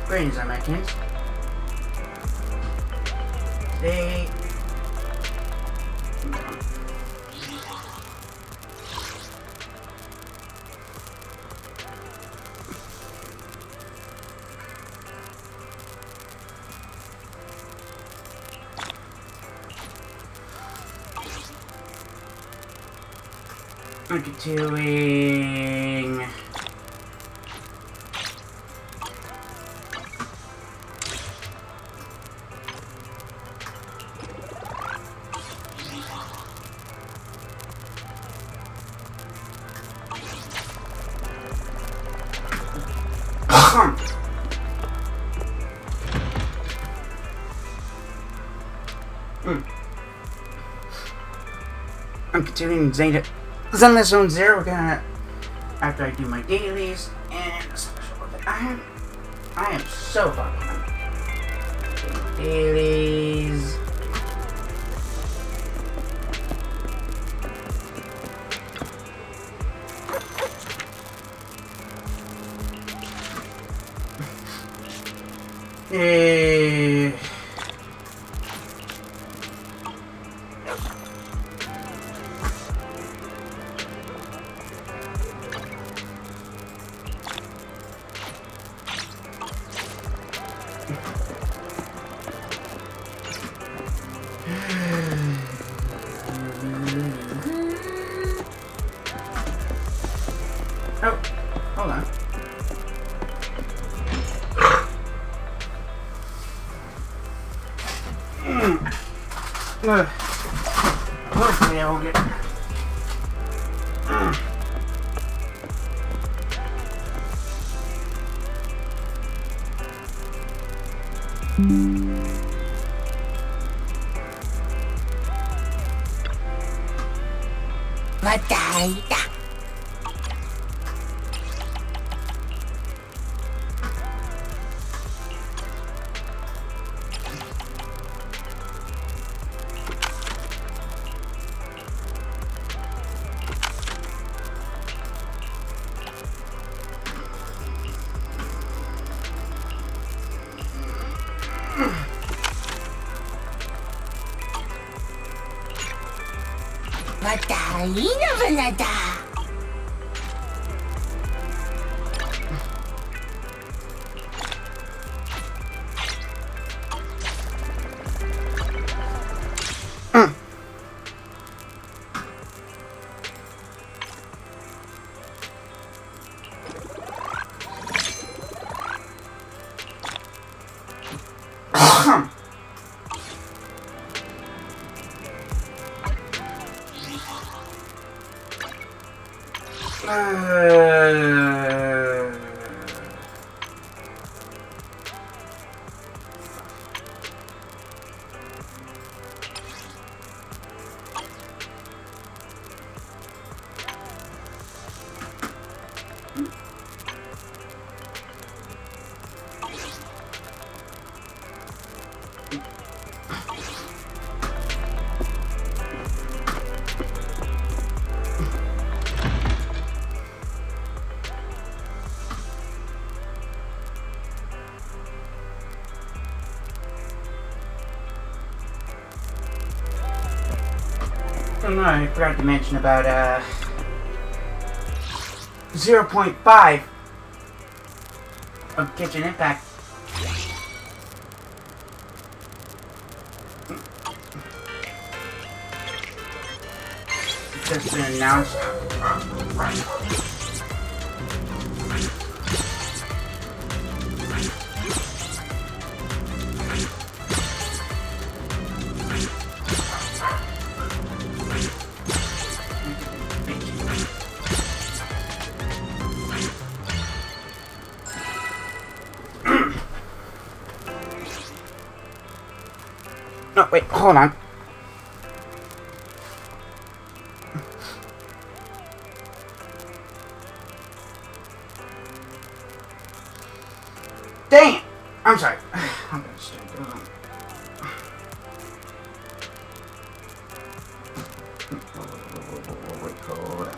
Greetings, Americans. Today... I'm doing... I'm continuing Zenless Zone 0. We're gonna, after I do my dailies and a special event. I am so far behind. Dailies. Oh, hold on. Hopefully I won't get... Mataita. Mataina vanada. I forgot to mention about 0.5 of Kitchen Impact. Just been announced. No, wait, hold on. Dang it! I'm sorry. I'm gonna start doing it. Wait, hold on.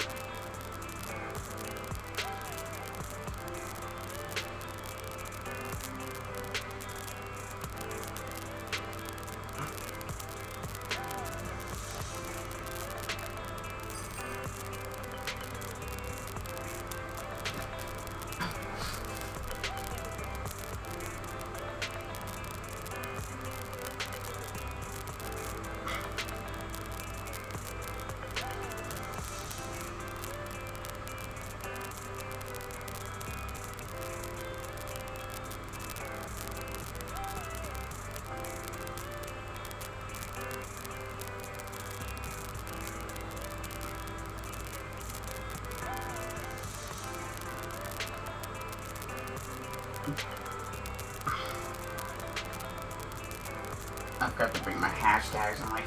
I've got to bring my hashtags. I'm like,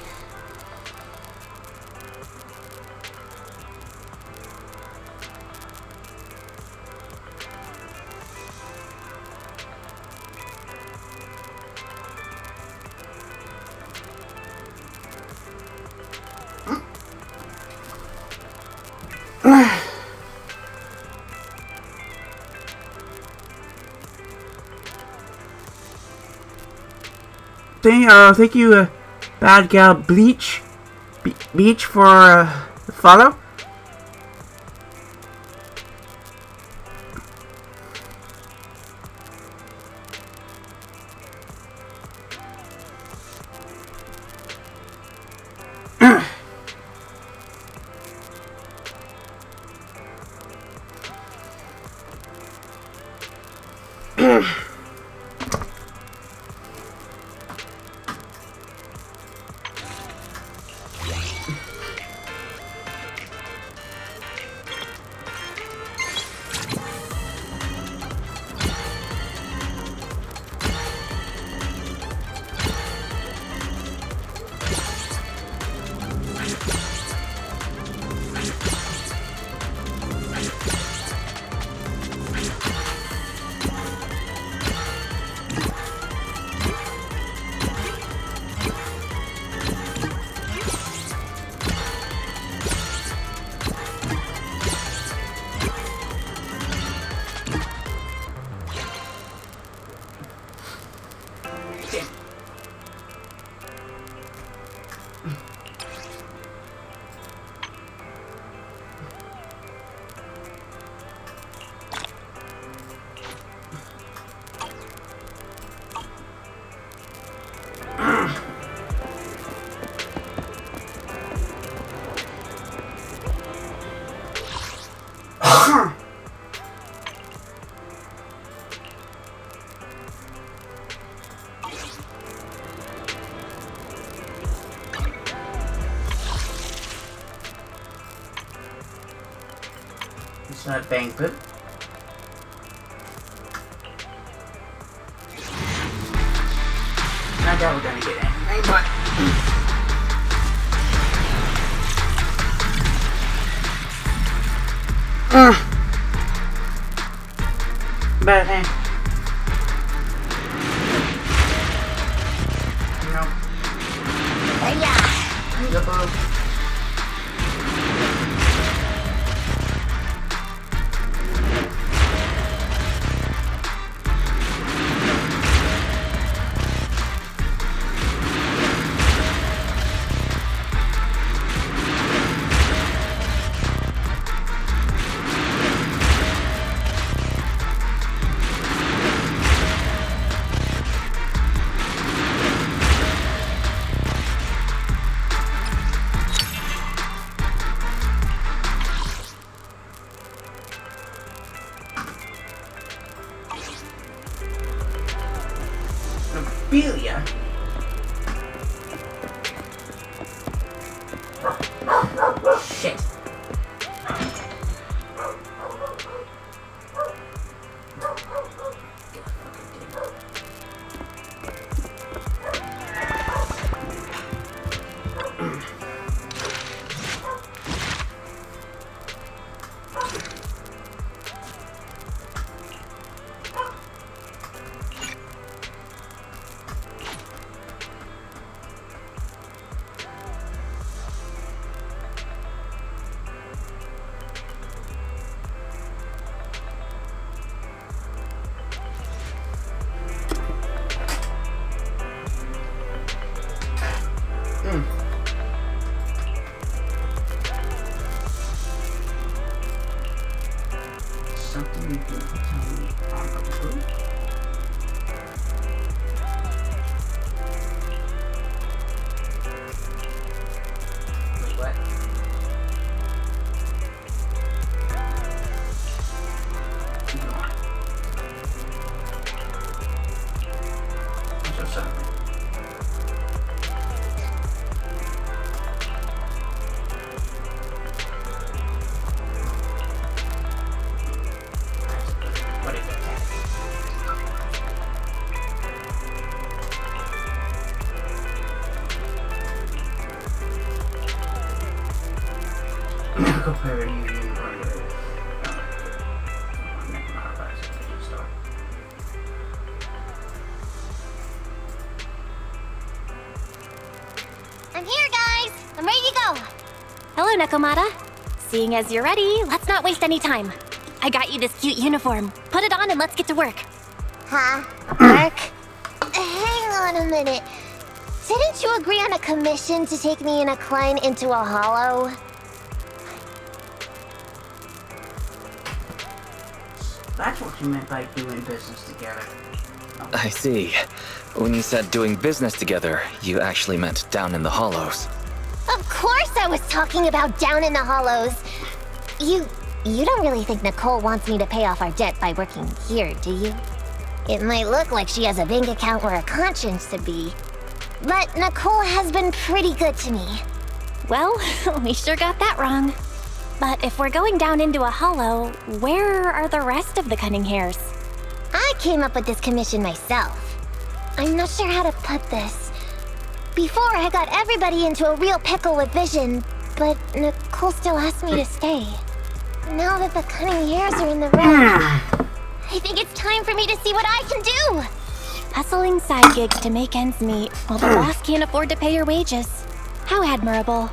thank you, Bad Gal Beach, for the follow. it's not banquet. Not that we're gonna get anything, but but no. Hiya! Ophelia. Shit. Something you can tell me on the route? Wait, what? I'm so sorry. What is it? compare you with Nekomata as a video star. I'm here, guys! I'm ready to go! Hello, Nekomata. Seeing as you're ready, let's not waste any time. I got you this cute uniform. Put it on and let's get to work. Huh? Work? Hang on a minute. Didn't you agree on a commission to take me and a client into a hollow? That's what you meant by doing business together. I see. When you said doing business together, you actually meant down in the hollows. Of course I was talking about down in the hollows. You don't really think Nicole wants me to pay off our debt by working here, do you? It might look like she has a bank account where a conscience should be. But Nicole has been pretty good to me. Well, we sure got that wrong. But if we're going down into a hollow, where are the rest of the cunning hairs? I came up with this commission myself. I'm not sure how to put this. Before, I got everybody into a real pickle with vision, but Nicole still asked me to stay. Now that the cunning hairs are in the red, I think it's time for me to see what I can do! Hustling side gigs to make ends meet while the boss can't afford to pay her wages. How admirable.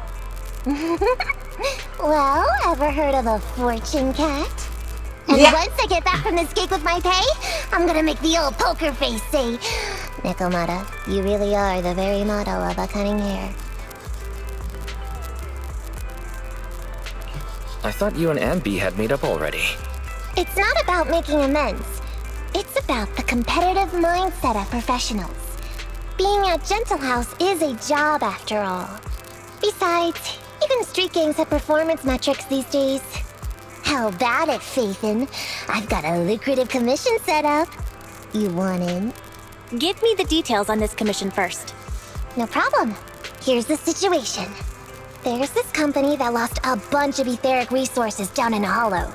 Well, ever heard of a fortune cat? And once I get back from this gig with my pay, I'm gonna make the old poker face say, Nekomata, you really are the very model of a cunning hair. I thought you and Ambi had made up already. It's not about making amends. It's about the competitive mindset of professionals. Being at Gentle House is a job after all. Besides, even street gangs have performance metrics these days. How about it, Faithin? I've got a lucrative commission set up. You want in? Give me the details on this commission first. No problem. Here's the situation. There's this company that lost a bunch of etheric resources down in a hollow.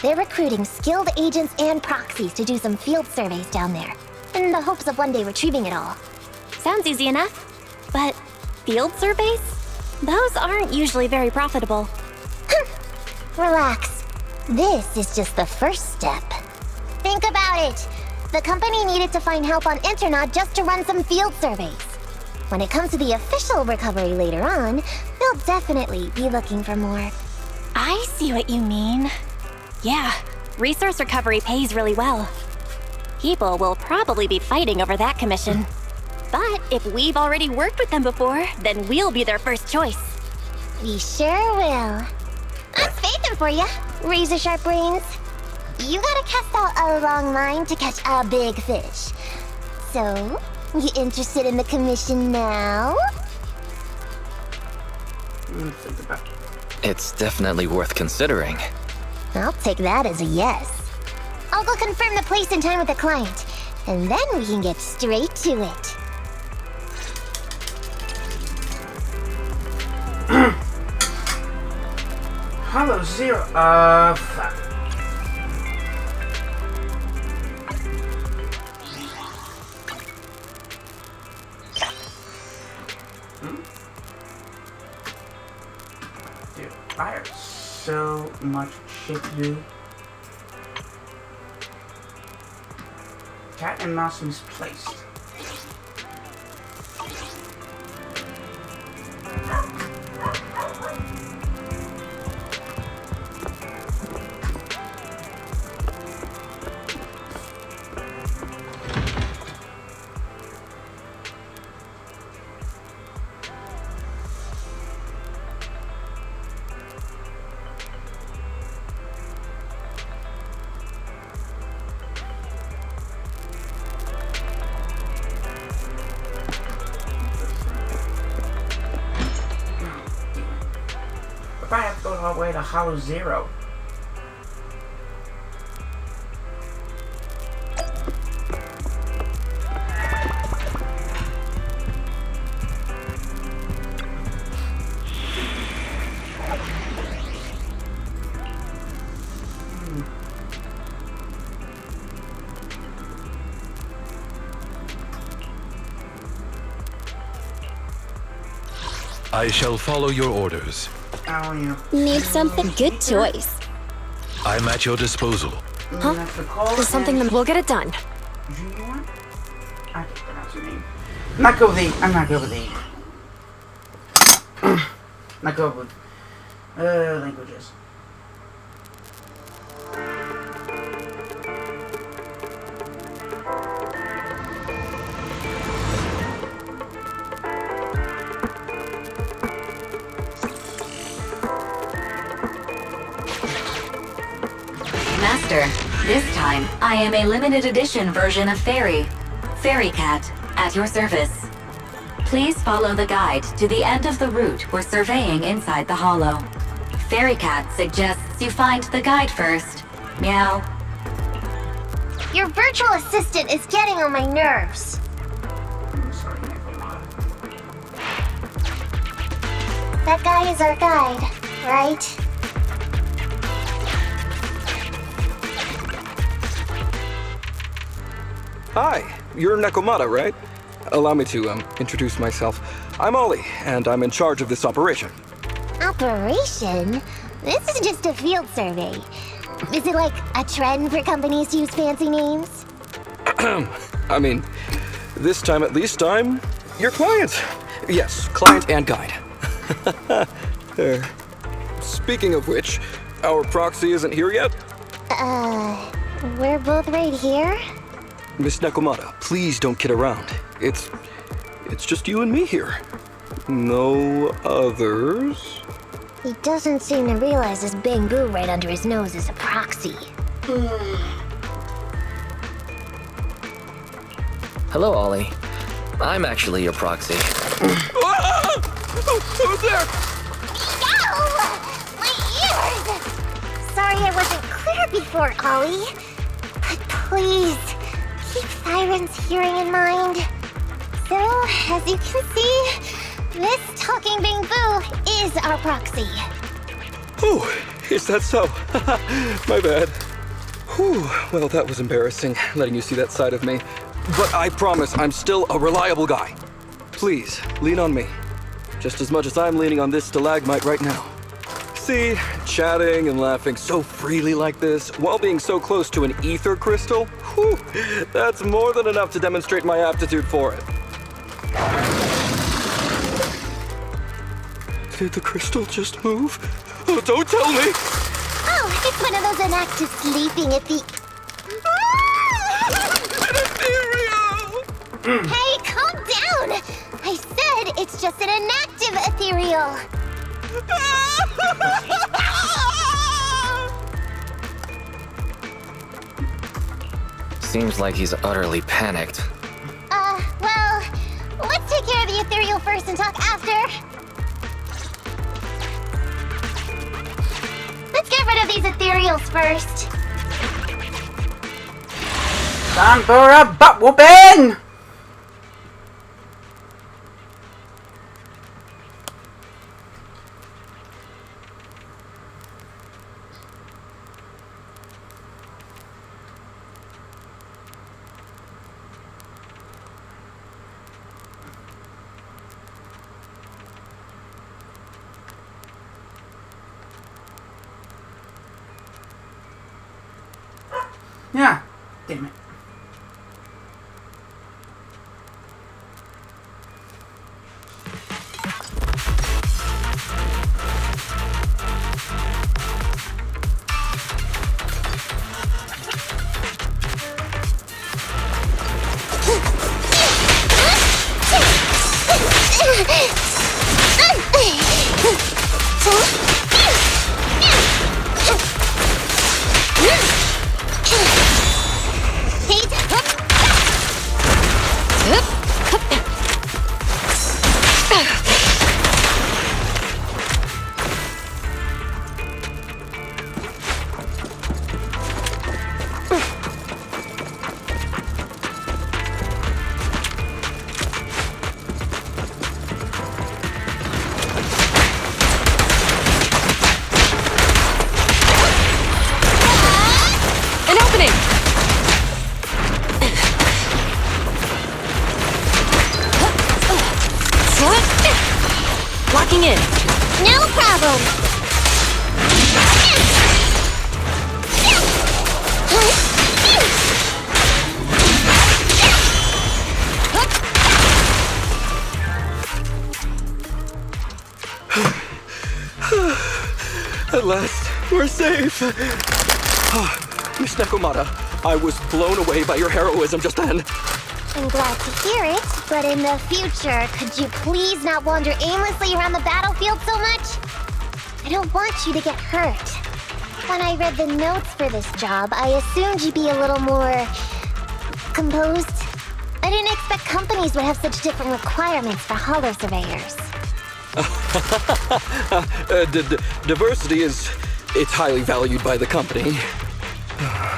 They're recruiting skilled agents and proxies to do some field surveys down there, in the hopes of one day retrieving it all. Sounds easy enough. But field surveys? Those aren't usually very profitable. Relax. This is just the first step. Think about it. The company needed to find help on Internaut just to run some field surveys. When it comes to the official recovery later on, they'll definitely be looking for more. I see what you mean. Yeah, resource recovery pays really well. People will probably be fighting over that commission. But if we've already worked with them before, then we'll be their first choice. We sure will. That's Faithin for ya, razor sharp brains. You gotta cast out a long line to catch a big fish. So, you interested in the commission now? Think about it. It's definitely worth considering. I'll take that as a yes. I'll go confirm the place and time with the client, and then we can get straight to it. Hollow Zero. Fuck. Dude, I have so much shit to do. Cat and mouse misplaced. If I have to go all the way to Hollow Zero. I shall follow your orders. How are you? Need something? Good choice. I'm at your disposal. Huh? That's the call There's something and- that we'll get it done. You want? I can't pronounce your name. Not good with the. I'm not good with the. Not good with languages. Master, this time I am a limited edition version of Fairy Cat, at your service. Please follow the guide to the end of the route we're surveying inside the hollow. Fairy Cat suggests you find the guide first. Meow. Your virtual assistant is getting on my nerves. I'm sorry, Nekomata. That guy is our guide, right? Hi, you're Nekomata, right? Allow me to, introduce myself. I'm Ollie, and I'm in charge of this operation. Operation? This is just a field survey. Is it like a trend for companies to use fancy names? I mean, this time at least I'm your client. Yes, client and guide. Speaking of which, our proxy isn't here yet? We're both right here? Miss Nekomata, please don't kid around. It's just you and me here. No others? He doesn't seem to realize this bamboo right under his nose is a proxy. Hello, Ollie. I'm actually your proxy. Who's there? Ow! My ears! Sorry I wasn't clear before, Ollie. But please, keep Siren's hearing in mind. So, as you can see, this talking bamboo is our proxy. Oh, is that so? My bad. Whew, well, that was embarrassing, letting you see that side of me. But I promise I'm still a reliable guy. Please, lean on me. Just as much as I'm leaning on this stalagmite right now. See, chatting and laughing so freely like this, while being so close to an ether crystal, whew, that's more than enough to demonstrate my aptitude for it. Did the crystal just move? Oh, don't tell me! Oh, it's one of those inactive sleeping An ethereal! Hey, calm down! I said it's just an inactive ethereal. Seems like he's utterly panicked. Well, let's take care of the ethereal first and talk after. Let's get rid of these ethereals first. Time for a butt whooping! Yeah, damn it. Locking in. No problem! At last, we're safe. Miss Nekomata, I was blown away by your heroism just then. I'm glad to hear it, but in the future, could you please not wander aimlessly around the battlefield so much? I don't want you to get hurt. When I read the notes for this job, I assumed you'd be a little more... composed. I didn't expect companies would have such different requirements for holo surveyors. Diversity it's highly valued by the company.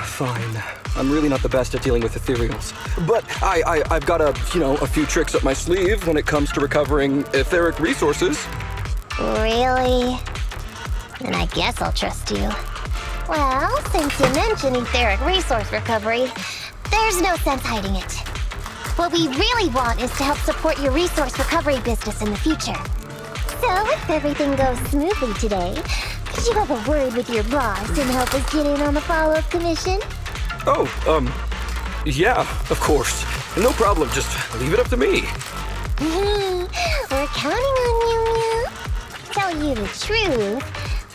Fine. I'm really not the best at dealing with ethereals. But I've got a few tricks up my sleeve when it comes to recovering etheric resources. Really? Then I guess I'll trust you. Well, since you mentioned etheric resource recovery, there's no sense hiding it. What we really want is to help support your resource recovery business in the future. So, if everything goes smoothly today, could you have a word with your boss and help us get in on the follow-up commission? Oh, yeah, of course. No problem, just leave it up to me. We're counting on you, Mew. To tell you the truth,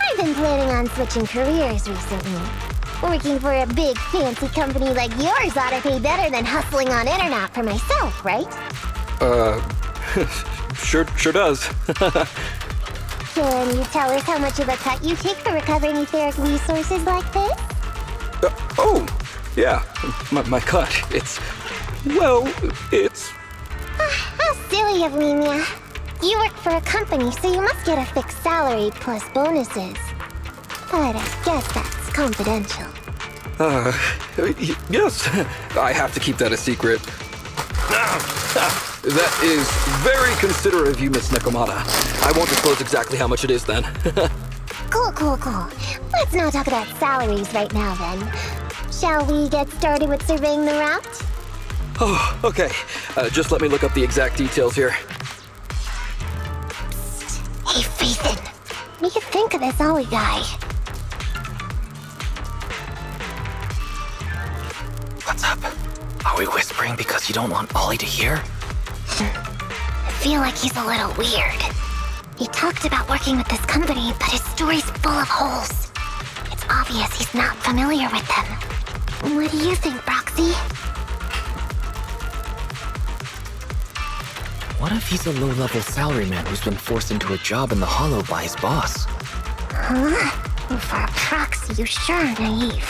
I've been planning on switching careers recently. Working for a big fancy company like yours ought to pay better than hustling on internet for myself, right? Sure does. Can you tell us how much of a cut you take for recovering etheric resources like this? Oh, yeah, my cut. It's... How silly of me, Mia. You work for a company, so you must get a fixed salary plus bonuses. But I guess that's confidential. Yes, I have to keep that a secret. That is very considerate of you, Miss Nekomata. I won't disclose exactly how much it is then. Cool. Let's not talk about salaries right now then. Shall we get started with surveying the route? Oh, okay. Just let me look up the exact details here. Hey, Ethan. What do you think of this Ollie guy? What's up? Are we whispering because you don't want Ollie to hear? I feel like he's a little weird. He talked about working with this company, but his story's full of holes. It's obvious he's not familiar with them. What do you think, Broxy? What if he's a low-level salaryman who's been forced into a job in the Hollow by his boss? Huh? For a proxy, you sure are naive.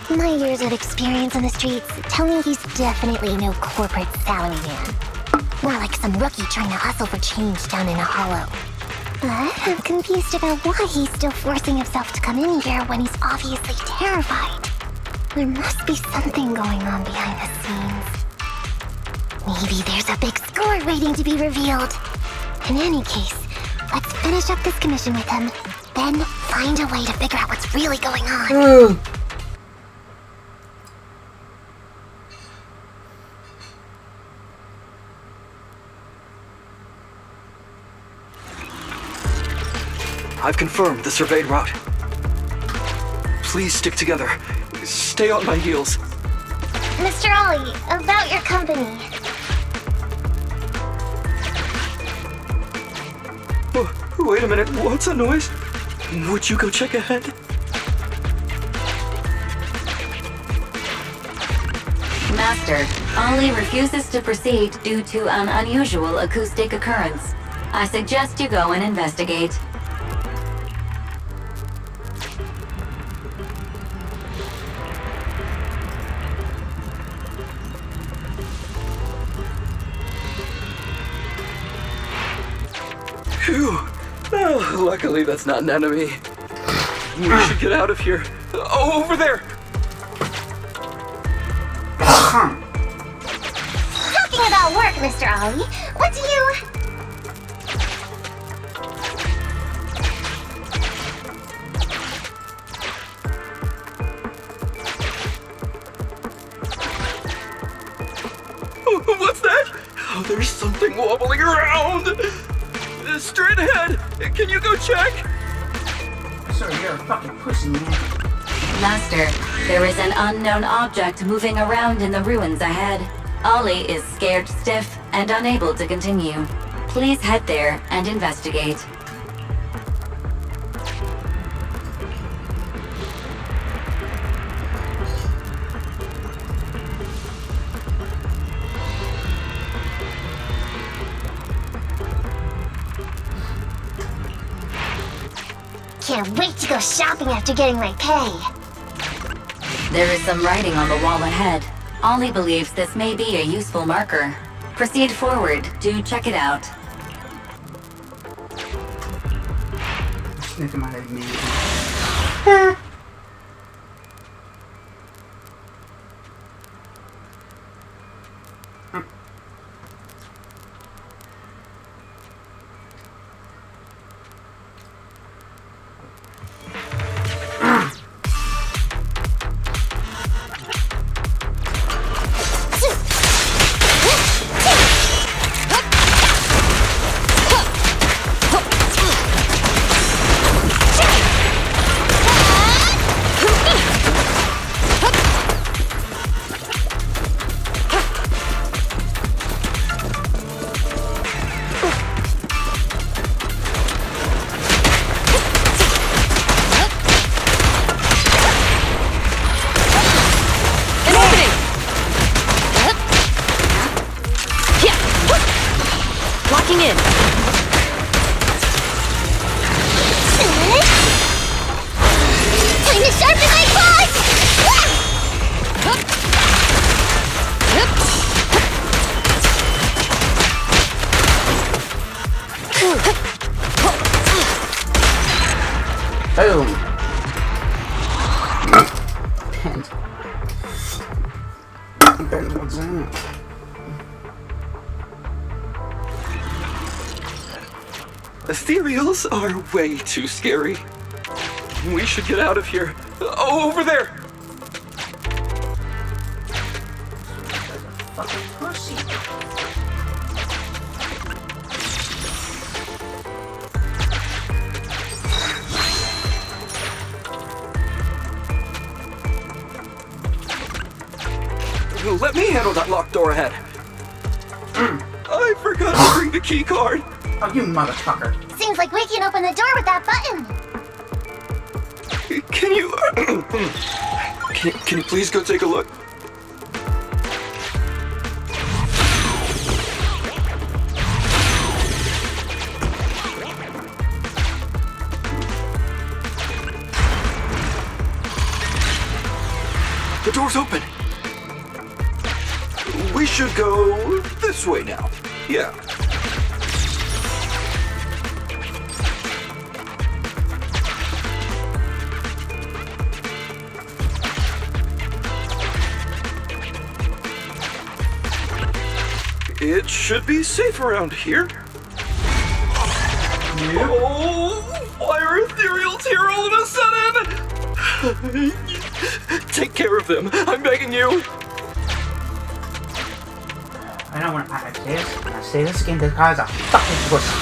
My years of experience on the streets tell me he's definitely no corporate salaryman. More like some rookie trying to hustle for change down in a hollow. But I'm confused about why he's still forcing himself to come in here when he's obviously terrified. There must be something going on behind the scenes. Maybe there's a big score waiting to be revealed. In any case, let's finish up this commission with him, then find a way to figure out what's really going on. I've confirmed the surveyed route. Please stick together. Stay on my heels. Mr. Ollie, about your company. Wait a minute, what's that noise? Would you go check ahead? Master, Ollie refuses to proceed due to an unusual acoustic occurrence. I suggest you go and investigate. Phew. Oh, luckily that's not an enemy. We should get out of here. Oh, over there! Talking about work, Mr. Ollie, what do you... What's that? Oh, there's something wobbling around! Straight ahead! Can you go check? Sir, you're a fucking pussy, man. Master, there is an unknown object moving around in the ruins ahead. Ollie is scared stiff and unable to continue. Please head there and investigate. Can't wait to go shopping after getting my pay. There is some writing on the wall ahead. Ollie believes this may be a useful marker. Proceed forward to check it out. Nekomata man. Locking in. Time to sharpen my claws! Boom. Depends what's in it. Ethereals are way too scary. We should get out of here. Oh, over there! Fucking pussy. Let me handle that locked door ahead. I forgot to bring the key card. Oh, you motherfucker. Seems like we can open the door with that button. Can you... can you please go take a look? The door's open. We should go this way now. Yeah. It should be safe around here. Oh, why are ethereals here all of a sudden? Take care of them. I'm begging you. I don't want to say this. When I say this again, this guy's a fucking pussy.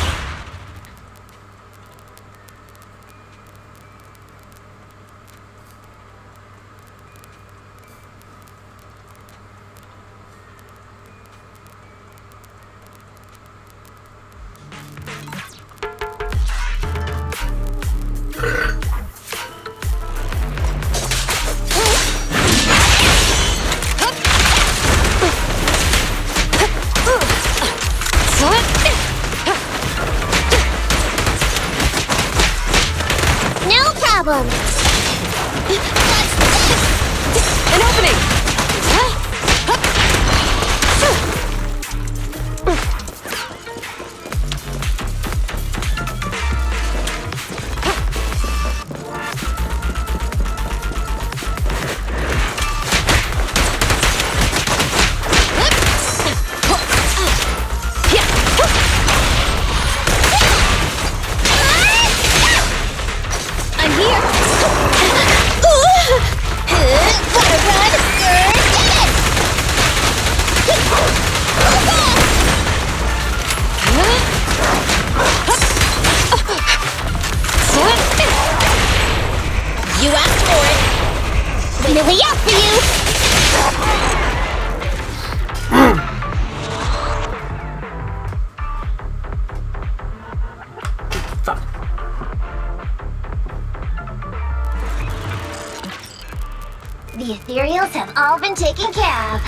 bills have all been taken care of.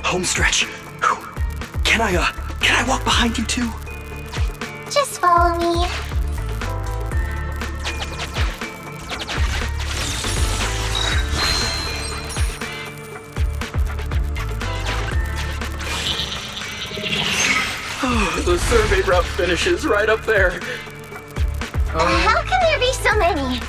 Home stretch. Whew. Can I walk behind you too? Just follow me. Oh, the survey route finishes right up there. How can there be so many?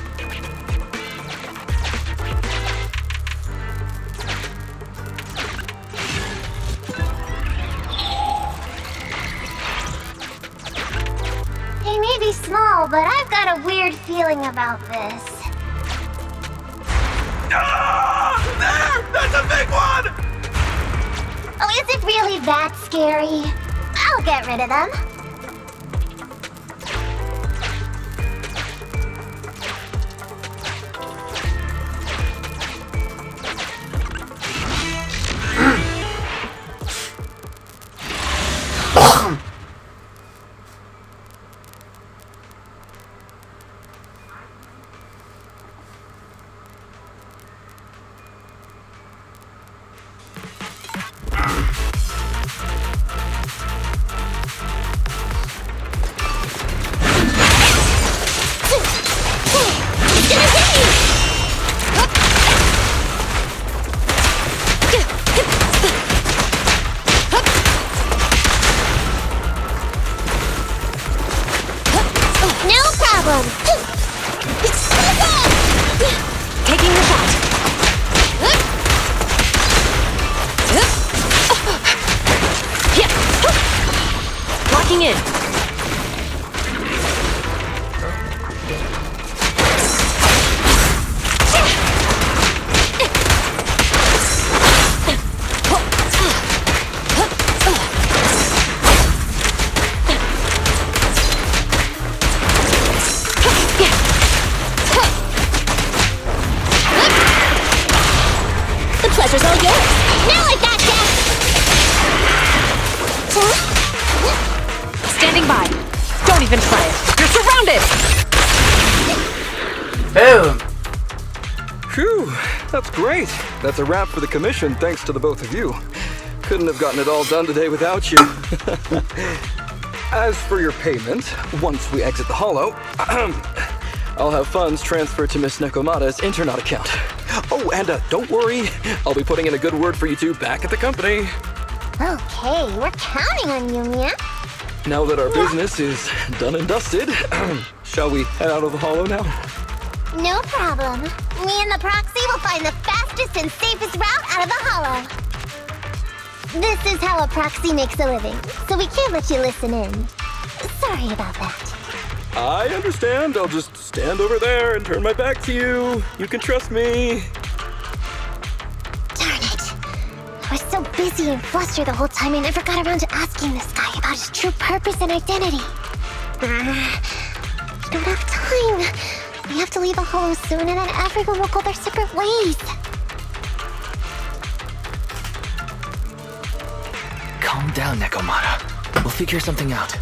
They may be small, but I've got a weird feeling about this. Ah! There! That's a big one! Oh, is it really that scary? I'll get rid of them. Taking the shot. Locking in. Pleasure's all yours. Now I gotcha! Standing by. Don't even try it. You're surrounded! Boom! Phew, that's great. That's a wrap for the commission, thanks to the both of you. Couldn't have gotten it all done today without you. As for your payment, once we exit the Hollow, I'll have funds transferred to Miss Nekomata's Internet account. Oh, and don't worry, I'll be putting in a good word for you two back at the company. Okay, we're counting on you, Mia. Now that our business is done and dusted, shall we head out of the Hollow now? No problem. Me and the proxy will find the fastest and safest route out of the Hollow. This is how a proxy makes a living, so we can't let you listen in. Sorry about that. I understand. I'll just stand over there and turn my back to you. You can trust me. Darn it. I was so busy and flustered the whole time I never got around to asking this guy about his true purpose and identity. I don't have time. We have to leave the Hollow soon and then everyone will go their separate ways. Calm down, Nekomata. We'll figure something out.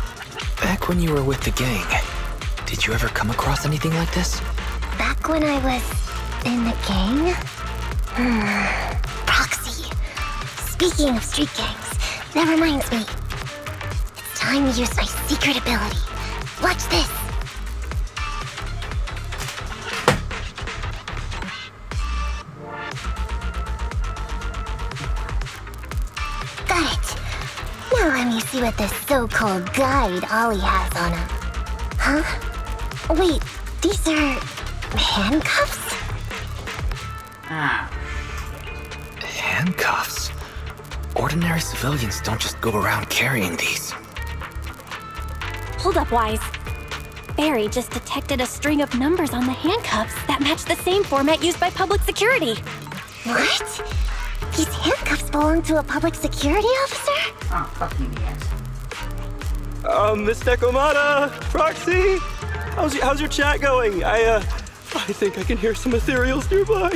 Back when you were with the gang, did you ever come across anything like this? Back when I was in the gang? Proxy. Speaking of street gangs, that reminds me. It's time to use my secret ability. Watch this. Got it. Now let me see what this so-called guide Ollie has on him. Huh? Wait, these are handcuffs? Ah. Handcuffs? Ordinary civilians don't just go around carrying these. Hold up, Wise. Barry just detected a string of numbers on the handcuffs that match the same format used by public security. What? These handcuffs belong to a public security officer? Oh, fuck me, yes. Miss Nekomata, Proxy, how's your chat going? I think I can hear some ethereals nearby.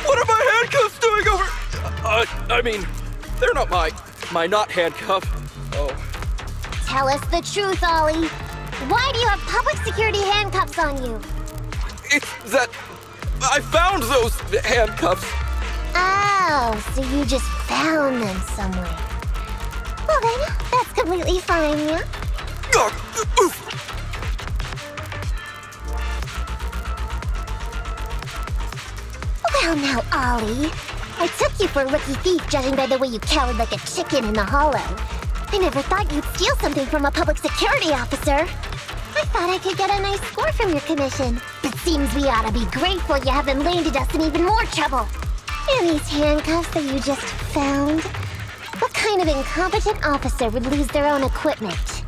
What are my handcuffs doing over? I mean, they're not my not handcuff. Oh. Tell us the truth, Ollie. Why do you have public security handcuffs on you? It's that I found those handcuffs. Oh, so you just found them somewhere. Well then, that's completely fine, yeah? Well now, Ollie. I took you for a rookie thief judging by the way you cowered like a chicken in the hollow. I never thought you'd steal something from a public security officer. I thought I could get a nice score from your commission. But seems we ought to be grateful you haven't landed us in even more trouble. And these handcuffs that you just found? What kind of incompetent officer would lose their own equipment?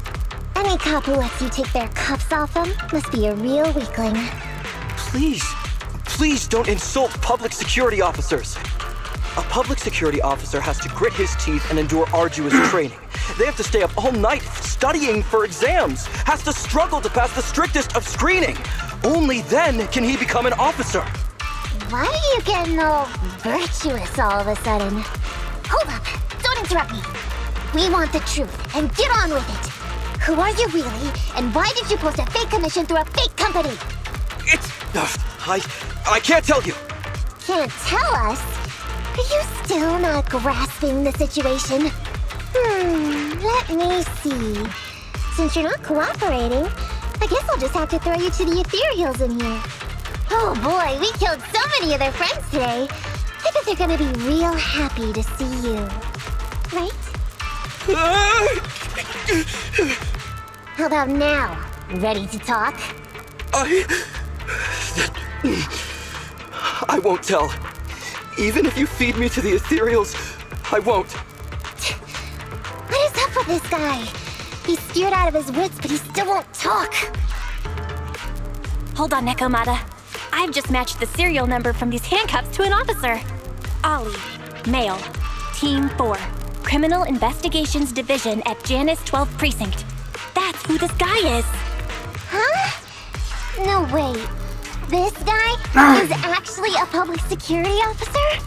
Any cop who lets you take their cuffs off them must be a real weakling. Please don't insult public security officers. A public security officer has to grit his teeth and endure arduous training. They have to stay up all night studying for exams, has to struggle to pass the strictest of screening. Only then can he become an officer. Why are you getting all virtuous all of a sudden? Hold up, don't interrupt me. We want the truth, and get on with it. Who are you really, and why did you post a fake commission through a fake company? I can't tell you. Can't tell us? Are you still not grasping the situation? Let me see. Since you're not cooperating, I guess I'll just have to throw you to the ethereals in here. Oh boy, we killed so many of their friends today. I bet they're gonna be real happy to see you. Right? How about now? Ready to talk? I won't tell. Even if you feed me to the ethereals, I won't. What is up with this guy? He's scared out of his wits, but he still won't talk. Hold on, Nekomata. I've just matched the serial number from these handcuffs to an officer. Ollie, male, Team 4, Criminal Investigations Division at Janus 12th Precinct. That's who this guy is. Huh? No, wait. This guy is actually a public security officer?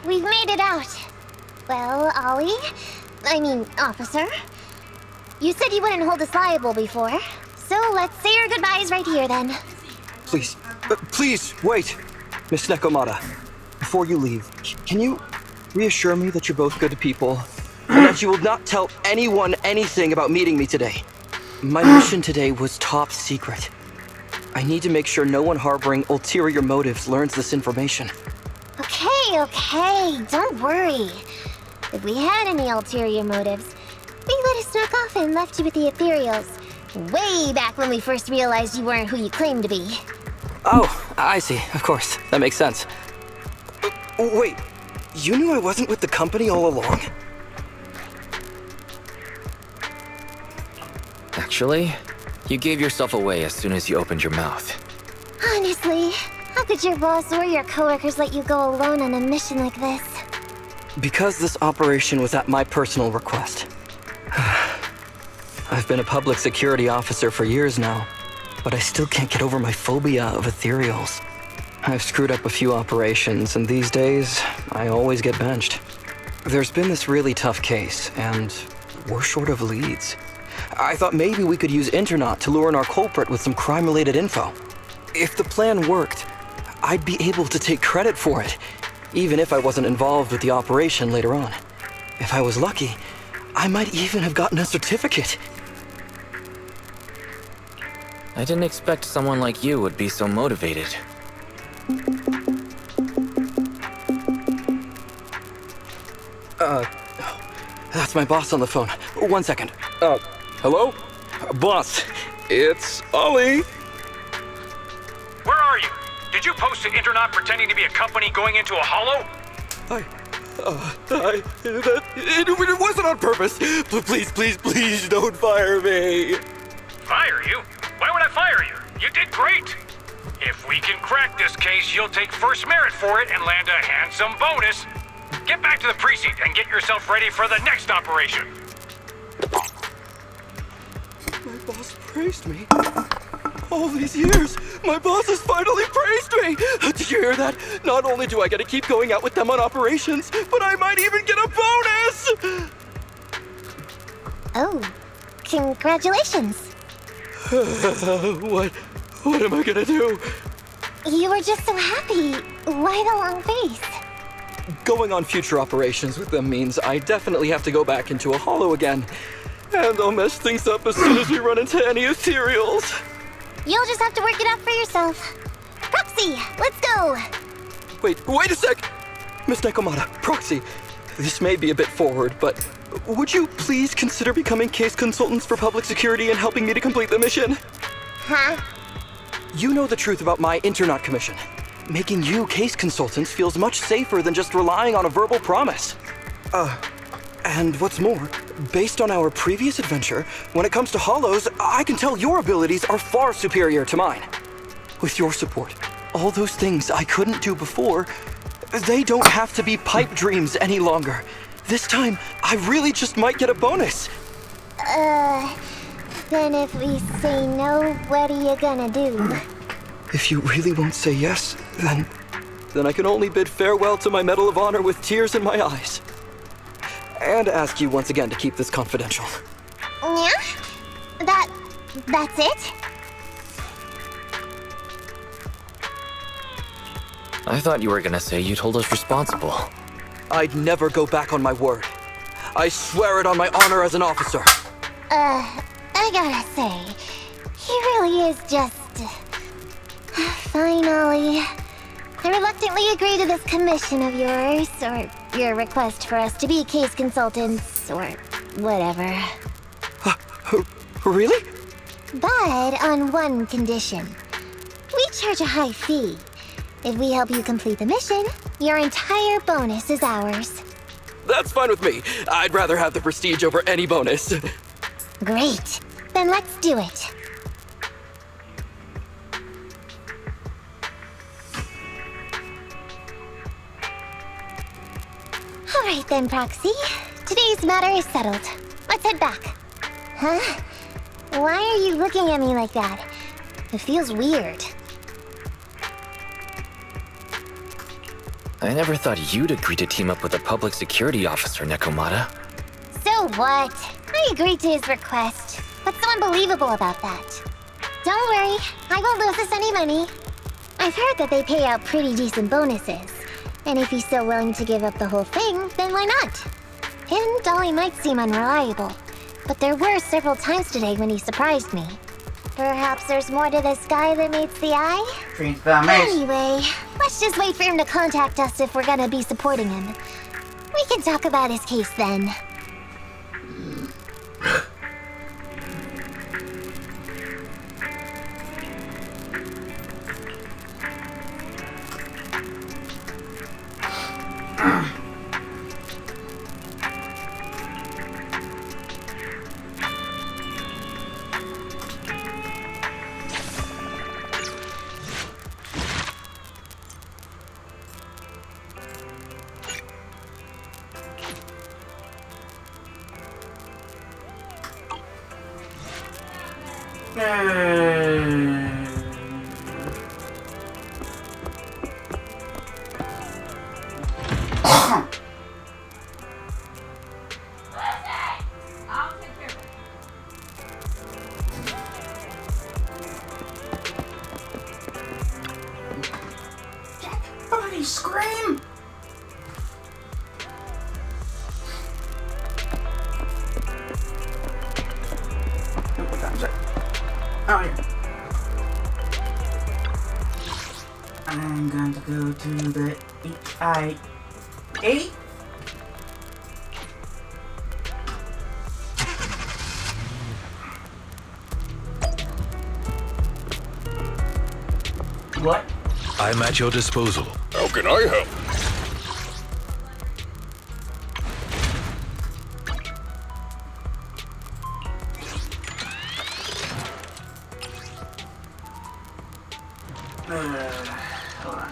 We've made it out. Well, Ollie, officer, you said you wouldn't hold us liable before, so let's say our goodbyes right here then. Please, wait. Miss Nekomata, before you leave, can you reassure me that you're both good people, and that you will not tell anyone anything about meeting me today? My mission today was top secret. I need to make sure no one harboring ulterior motives learns this information. Okay, don't worry. If we had any ulterior motives, we let us snuck off and left you with the ethereals. Way back when we first realized you weren't who you claimed to be. Oh, I see. Of course. That makes sense. Wait, you knew I wasn't with the company all along? Actually, you gave yourself away as soon as you opened your mouth. Honestly, how could your boss or your coworkers let you go alone on a mission like this? Because this operation was at my personal request. I've been a public security officer for years now, but I still can't get over my phobia of ethereals. I've screwed up a few operations, and these days, I always get benched. There's been this really tough case, and we're short of leads. I thought maybe we could use Internaut to lure in our culprit with some crime-related info. If the plan worked, I'd be able to take credit for it, even if I wasn't involved with the operation later on. If I was lucky, I might even have gotten a certificate. I didn't expect someone like you would be so motivated. That's my boss on the phone. 1 second. Hello? Boss, it's Ollie. Where are you? Did you post to Internaut pretending to be a company going into a hollow? It wasn't on purpose. Please don't fire me. Fire you? Why would I fire you? You did great. If we can crack this case, you'll take first merit for it and land a handsome bonus. Get back to the precinct and get yourself ready for the next operation. My boss praised me. All these years, my boss has finally praised me! Did you hear that? Not only do I get to keep going out with them on operations, but I might even get a bonus! Oh, congratulations. What am I gonna do? You were just so happy. Why the long face? Going on future operations with them means I definitely have to go back into a hollow again. And they'll mess things up as soon as we run into any ethereals. You'll just have to work it out for yourself. Proxy, let's go! Wait a sec! Miss Nekomata, Proxy, this may be a bit forward, but would you please consider becoming case consultants for public security and helping me to complete the mission? Huh? You know the truth about my Internaut commission. Making you case consultants feels much safer than just relying on a verbal promise. And what's more, based on our previous adventure, when it comes to hollows, I can tell your abilities are far superior to mine. With your support, all those things I couldn't do before, they don't have to be pipe dreams any longer. This time, I really just might get a bonus. Then if we say no, what are you gonna do? If you really won't say yes, then I can only bid farewell to my Medal of Honor with tears in my eyes. And ask you once again to keep this confidential. Yeah? That's it? I thought you were gonna say you'd hold us responsible. I'd never go back on my word. I swear it on my honor as an officer. I gotta say, he really is just... Fine, Ollie. I reluctantly agree to this commission of yours, or your request for us to be case consultants, or whatever. Really? But on one condition. We charge a high fee. If we help you complete the mission, your entire bonus is ours. That's fine with me. I'd rather have the prestige over any bonus. Great. Then let's do it. Alright then, Proxy. Today's matter is settled. Let's head back. Huh? Why are you looking at me like that? It feels weird. I never thought you'd agree to team up with a public security officer, Nekomata. So what? I agreed to his request. What's so unbelievable about that? Don't worry, I won't lose us any money. I've heard that they pay out pretty decent bonuses. And if he's still willing to give up the whole thing, then why not? And Dolly might seem unreliable, but there were several times today when he surprised me. Perhaps there's more to this guy than meets the eye? Anyway, let's just wait for him to contact us if we're gonna be supporting him. We can talk about his case then. Somebody scream! Oh, yeah. I'm going to go to the HIA. What? I'm at your disposal. How can I help? Hold on.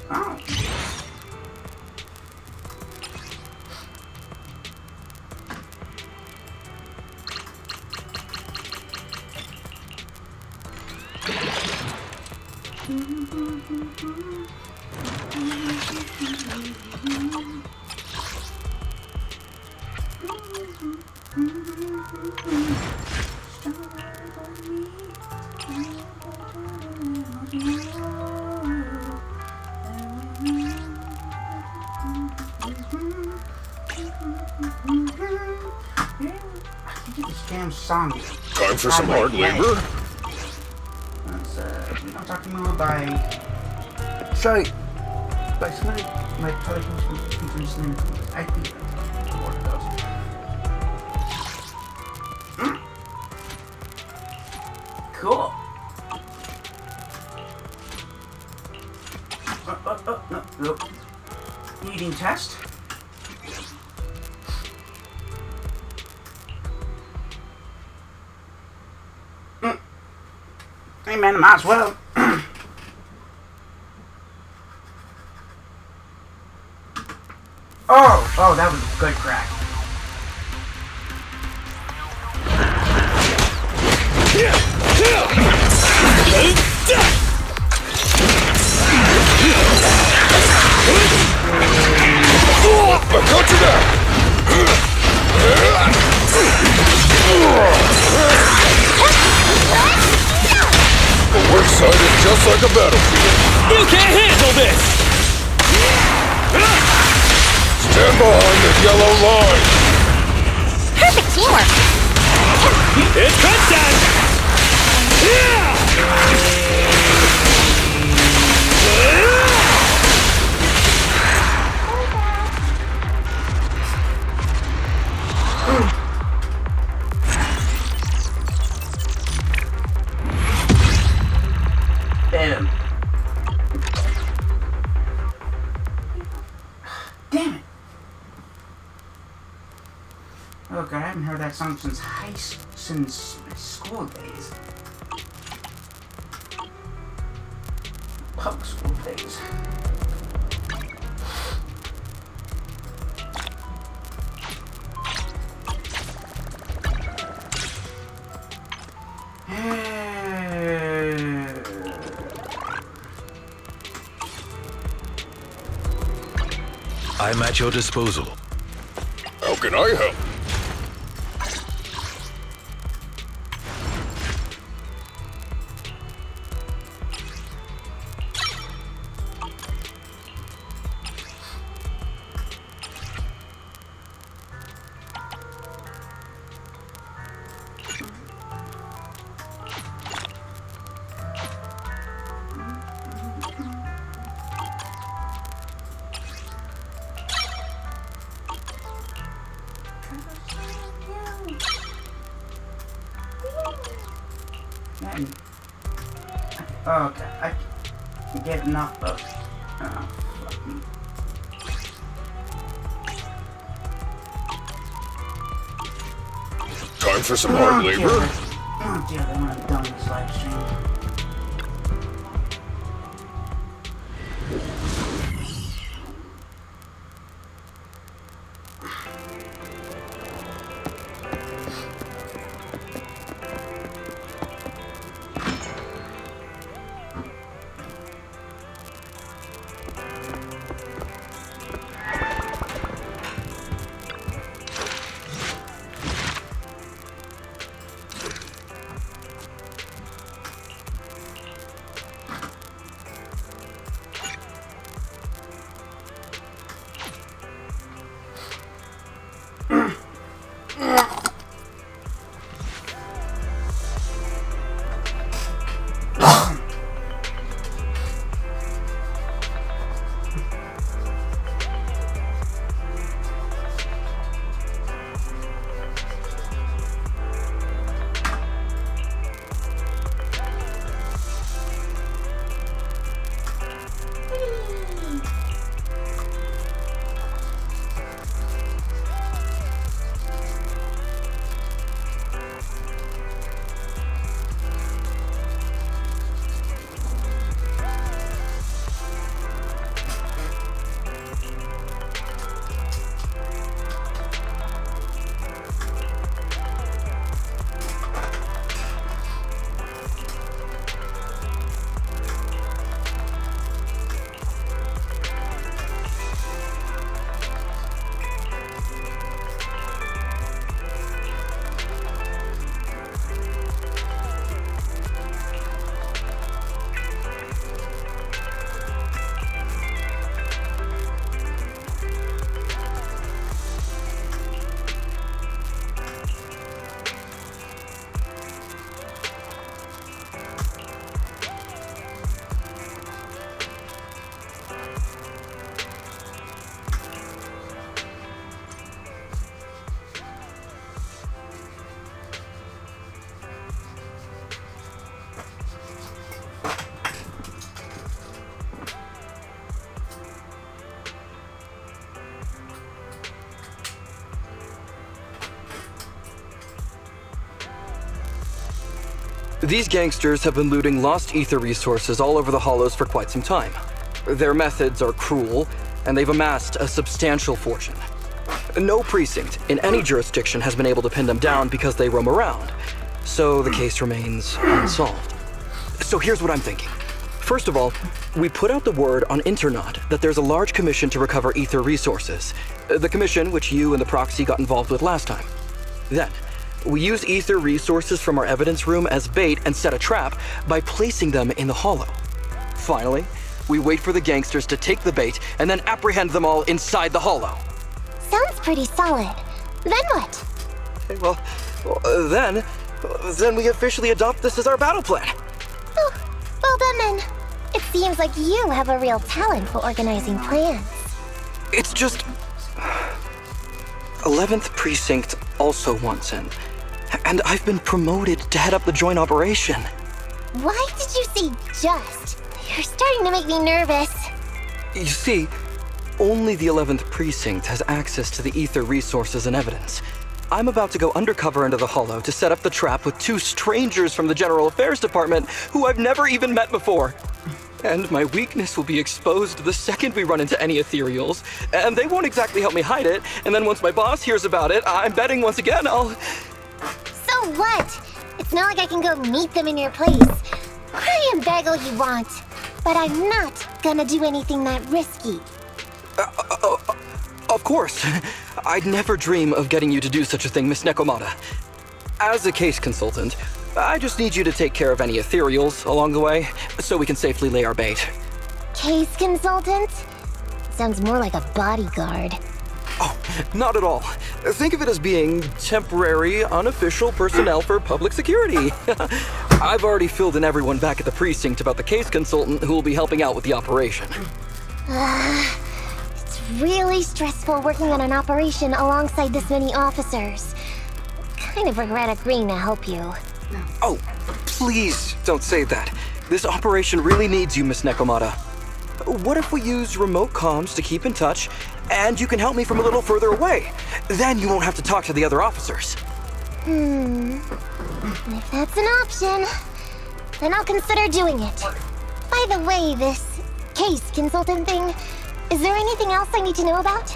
Oh. Song. Time for some hard labor? I'm talking more by somebody like probably who's name. I think that's one of those. Cool. No. Eating test. Hey man, I might as well. Oh, that was a good crack. I got you now! The work site is just like a battlefield. You can't handle this! Stand behind the yellow line. Perfect teamwork. It's crunch time! Damn. Damn it. Oh god, I haven't heard that song since my school days. Public school days. I'm at your disposal. How can I help? Okay, I can get enough of. Fuck me. Time for some hard labor? Oh dear, they want to done this live stream. These gangsters have been looting lost ether resources all over the hollows for quite some time. Their methods are cruel, and they've amassed a substantial fortune. No precinct in any jurisdiction has been able to pin them down because they roam around, so the case remains unsolved. So here's what I'm thinking. First of all, we put out the word on Internaut that there's a large commission to recover ether resources. The commission which you and the proxy got involved with last time. Then, we use ether resources from our evidence room as bait and set a trap by placing them in the hollow. Finally, we wait for the gangsters to take the bait and then apprehend them all inside the hollow. Sounds pretty solid. Then what? Okay, well, then we officially adopt this as our battle plan. Oh, well done then. It seems like you have a real talent for organizing plans. It's just 11th Precinct also wants in, and I've been promoted to head up the joint operation. Why did you say just? You're starting to make me nervous. You see, only the 11th Precinct has access to the ether resources and evidence. I'm about to go undercover into the hollow to set up the trap with 2 strangers from the General Affairs Department who I've never even met before. And my weakness will be exposed the second we run into any ethereals, and they won't exactly help me hide it, and then once my boss hears about it, I'm betting once again I'll... So what? It's not like I can go meet them in your place. Cry and beg all you want, but I'm not gonna do anything that risky. Of course. I'd never dream of getting you to do such a thing, Miss Nekomata. As a case consultant, I just need you to take care of any ethereals along the way, so we can safely lay our bait. Case consultant? Sounds more like a bodyguard. Oh, not at all. Think of it as being temporary, unofficial personnel for public security. I've already filled in everyone back at the precinct about the case consultant who will be helping out with the operation. It's really stressful working on an operation alongside this many officers. Kind of regret agreeing to help you. Oh, please don't say that. This operation really needs you, Miss Nekomata. What if we use remote comms to keep in touch, and you can help me from a little further away? Then you won't have to talk to the other officers. If that's an option, then I'll consider doing it. By the way, this case consultant thing, is there anything else I need to know about?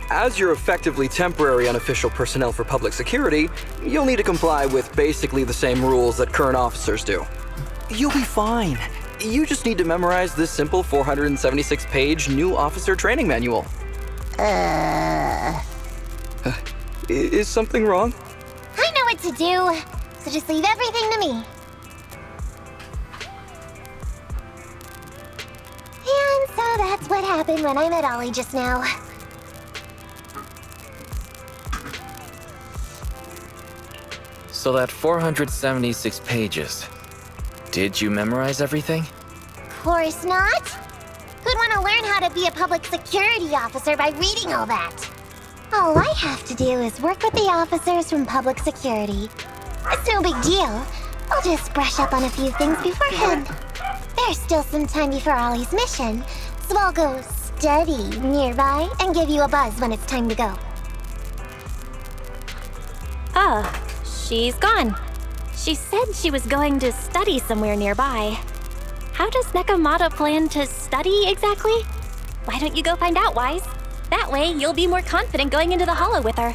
As you're effectively temporary unofficial personnel for public security, you'll need to comply with basically the same rules that current officers do. You'll be fine. You just need to memorize this simple 476-page new officer training manual. Is something wrong? I know what to do, so just leave everything to me. And so that's what happened when I met Ollie just now. So that 476 pages. Did you memorize everything? Of course not. Who'd want to learn how to be a public security officer by reading all that? All I have to do is work with the officers from public security. It's no big deal. I'll just brush up on a few things beforehand. There's still some time before Ollie's mission, so I'll go study nearby and give you a buzz when it's time to go. She's gone. She said she was going to study somewhere nearby. How does Nekomata plan to study exactly? Why don't you go find out, Wise? That way, you'll be more confident going into the hollow with her.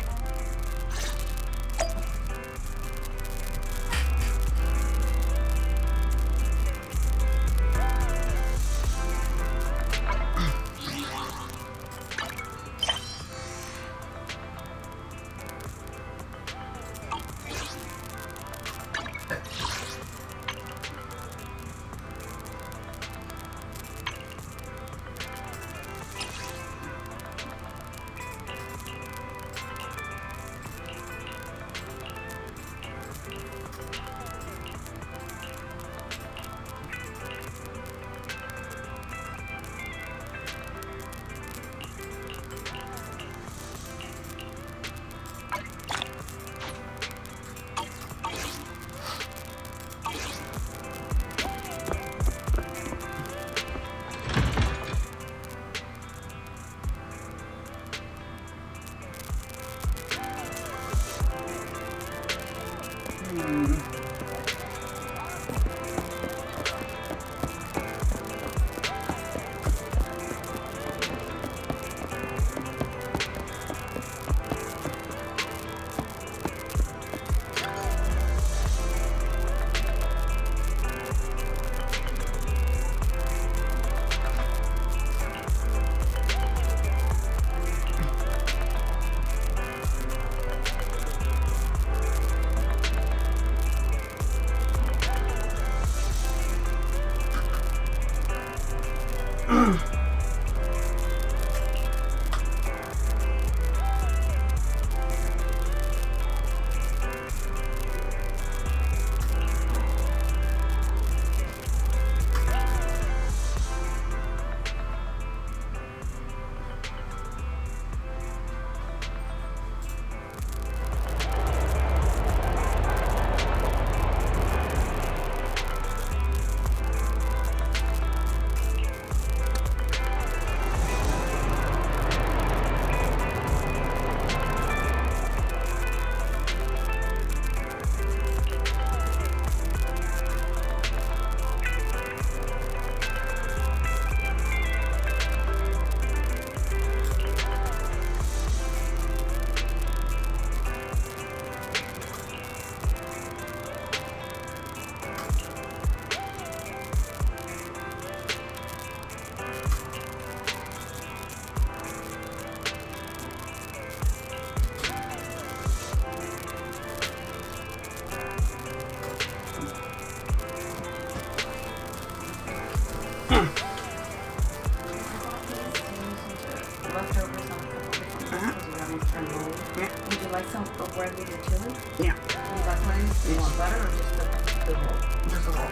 like some of regular chili? Yeah. You got plain? You want butter or just the roll? Just a roll.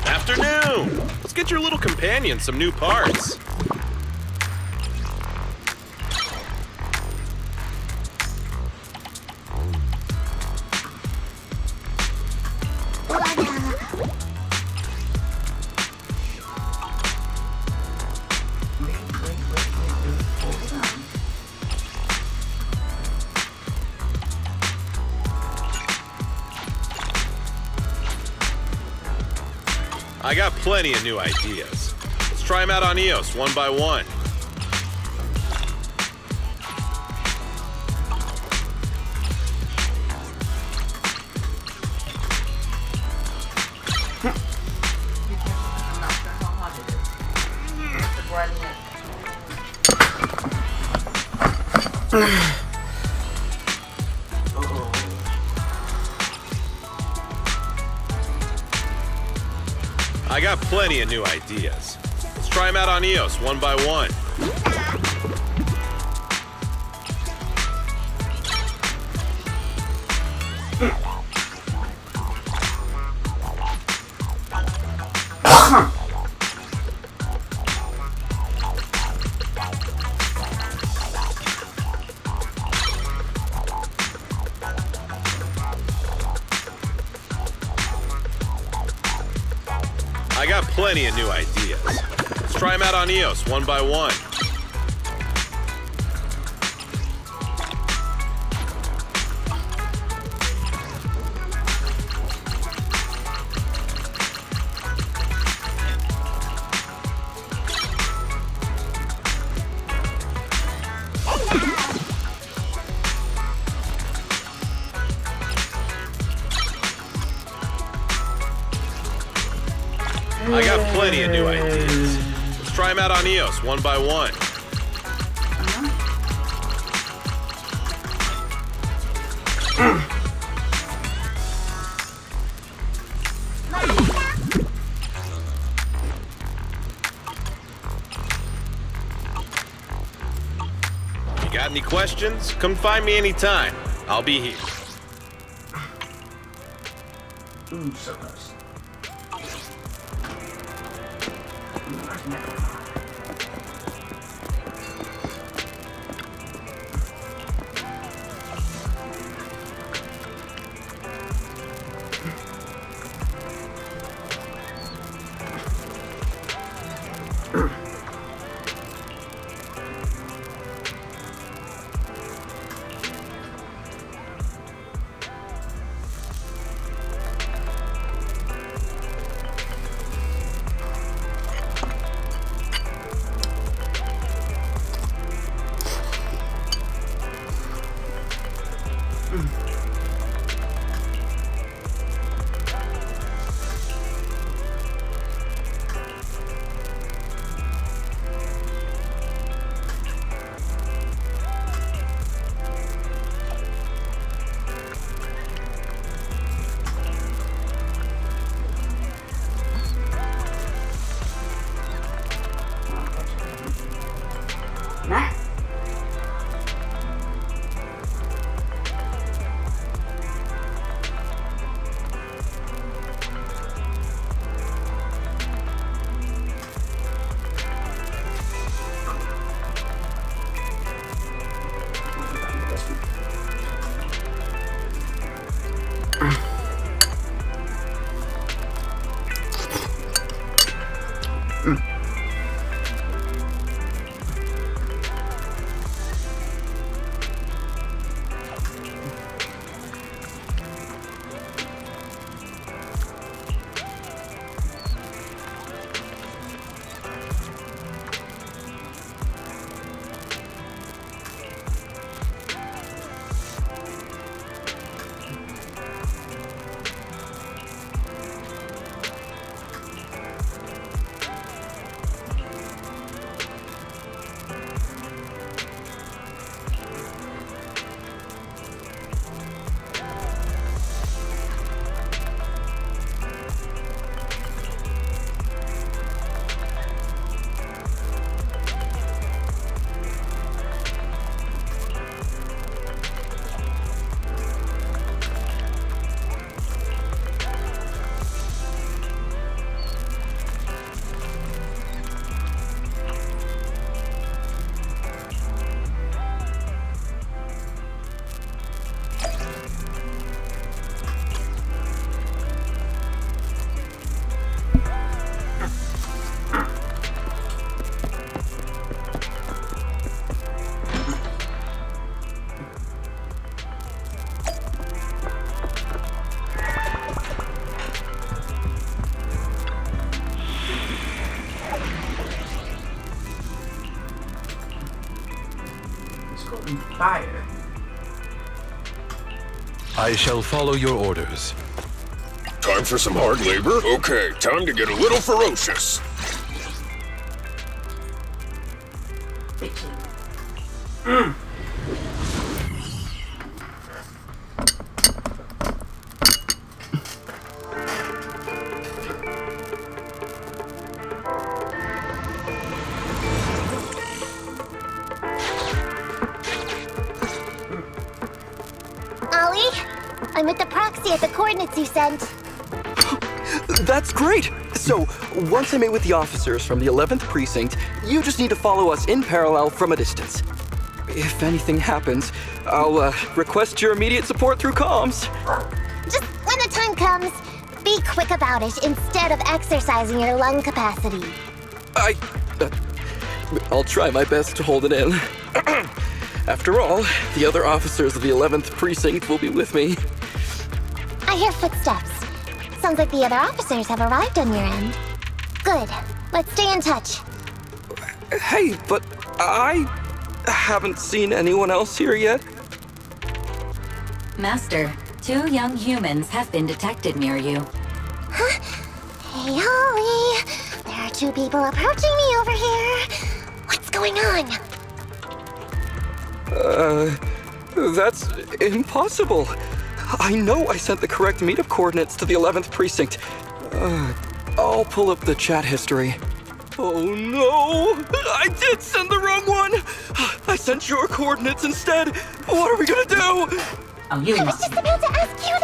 Afternoon! Let's get your little companion some new parts. I got plenty of new ideas. Let's try them out on EOS one by one. I got plenty of new ideas. Let's try them out on EOS one by one. I got plenty of new ideas. Let's try them out on EOS one by one. I got plenty of new ideas. Let's try them out on EOS one by one. You got any questions? Come find me anytime. I'll be here. Ooh, so close. I shall follow your orders. Time for some hard labor? Okay, time to get a little ferocious. Ollie, I'm with the proxy at the coordinates you sent. That's great! So, once I'm in with the officers from the 11th Precinct, you just need to follow us in parallel from a distance. If anything happens, I'll request your immediate support through comms. Just when the time comes, be quick about it instead of exercising your lung capacity. I'll try my best to hold it in. After all, the other officers of the 11th Precinct will be with me. I hear footsteps. Sounds like the other officers have arrived on your end. Good. Let's stay in touch. Hey, but I haven't seen anyone else here yet. Master, 2 young humans have been detected near you. Huh? Hey, Ollie. There are 2 people approaching me over here. What's going on? That's impossible. I know I sent the correct meetup coordinates to the 11th Precinct. I'll pull up the chat history. Oh no! I did send the wrong one! I sent your coordinates instead! What are we gonna do? Oh, you I was just about to ask you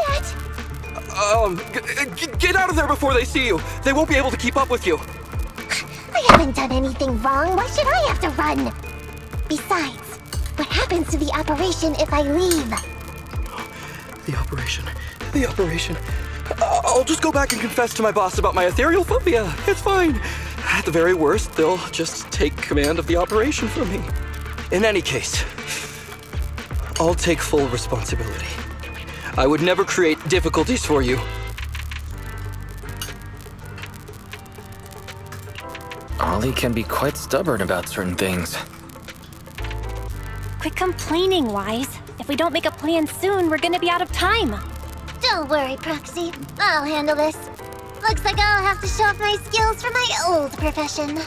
that! Get out of there before they see you! They won't be able to keep up with you! I haven't done anything wrong. Why should I have to run? Besides, what happens to the operation if I leave? The operation. I'll just go back and confess to my boss about my ethereal phobia. It's fine. At the very worst, they'll just take command of the operation from me. In any case, I'll take full responsibility. I would never create difficulties for you. Ollie can be quite stubborn about certain things. Quit complaining, Wise. If we don't make a plan soon, we're gonna be out of time. Don't worry, Proxy. I'll handle this. Looks like I'll have to show off my skills from my old profession.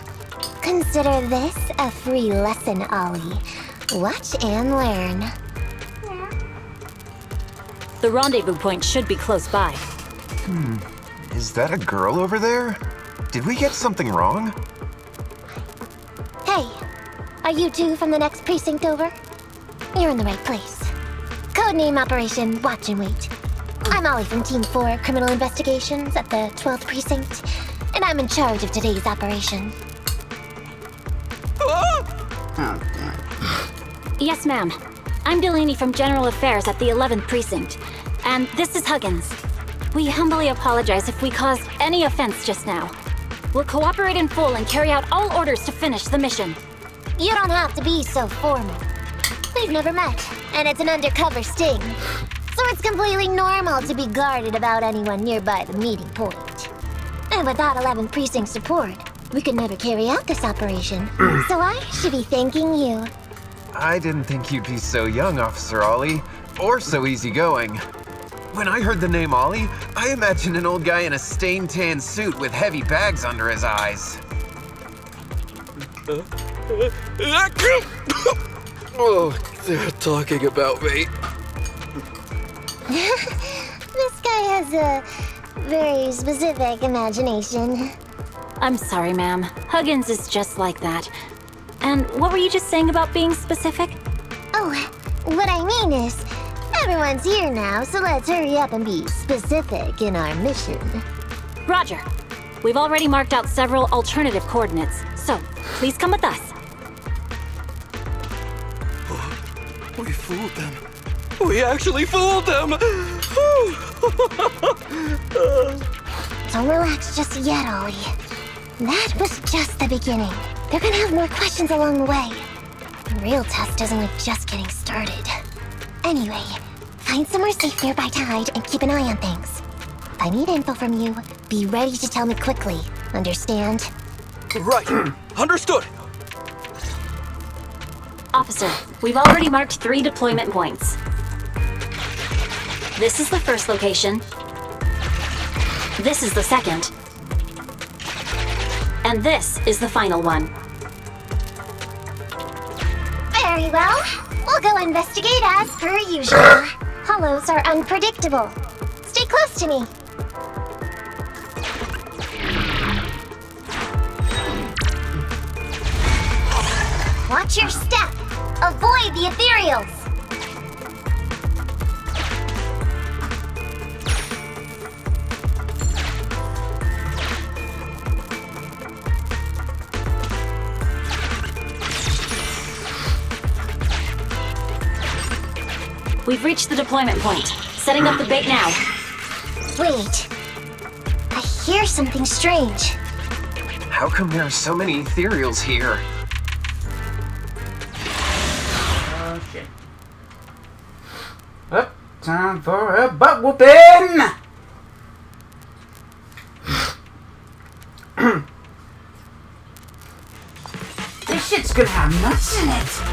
Consider this a free lesson, Ollie. Watch and learn. The rendezvous point should be close by. Is that a girl over there? Did we get something wrong? Hey, are you 2 from the next precinct over? You're in the right place. Codename Operation Watch and Wait. I'm Ollie from Team 4 Criminal Investigations at the 12th Precinct, and I'm in charge of today's operation. Oh, damn. Yes, ma'am. I'm Delaney from General Affairs at the 11th Precinct, and this is Huggins. We humbly apologize if we caused any offense just now. We'll cooperate in full and carry out all orders to finish the mission. You don't have to be so formal. We've never met, and it's an undercover sting. So it's completely normal to be guarded about anyone nearby the meeting point. And without 11th Precinct support, we could never carry out this operation. So I should be thanking you. I didn't think you'd be so young, Officer Ollie, or so easygoing. When I heard the name Ollie, I imagined an old guy in a stained tan suit with heavy bags under his eyes. Oh, they're talking about me. This guy has a very specific imagination. I'm sorry, ma'am. Huggins is just like that. And what were you just saying about being specific? Oh, what I mean is, everyone's here now, so let's hurry up and be specific in our mission. Roger. We've already marked out several alternative coordinates, so please come with us. We fooled them. We actually fooled them! Don't relax just yet, Ollie. That was just the beginning. They're gonna have more questions along the way. The real test is only just getting started. Anyway, find somewhere safe nearby to hide and keep an eye on things. If I need info from you, be ready to tell me quickly. Understand? Right. Understood. Officer, we've already marked 3 deployment points. This is the first location. This is the second. And this is the final one. Very well. We'll go investigate as per usual. Hollows are unpredictable. Stay close to me. Watch your step. Avoid the ethereals. We've reached the deployment point. Setting up the bait now. Wait. I hear something strange. How come there are so many ethereals here? Oh shit. Up, time for a butt whooping! This shit's gonna have nuts in it!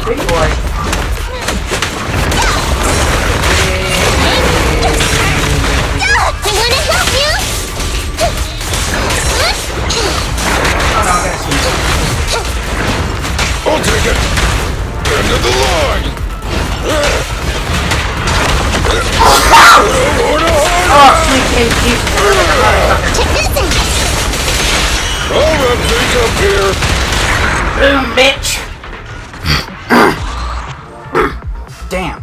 Big boy. You wanna help you? I'll take it. End of the line. Oh, sweet cake, I'll wrap things up here. Boom, bitch. Damn.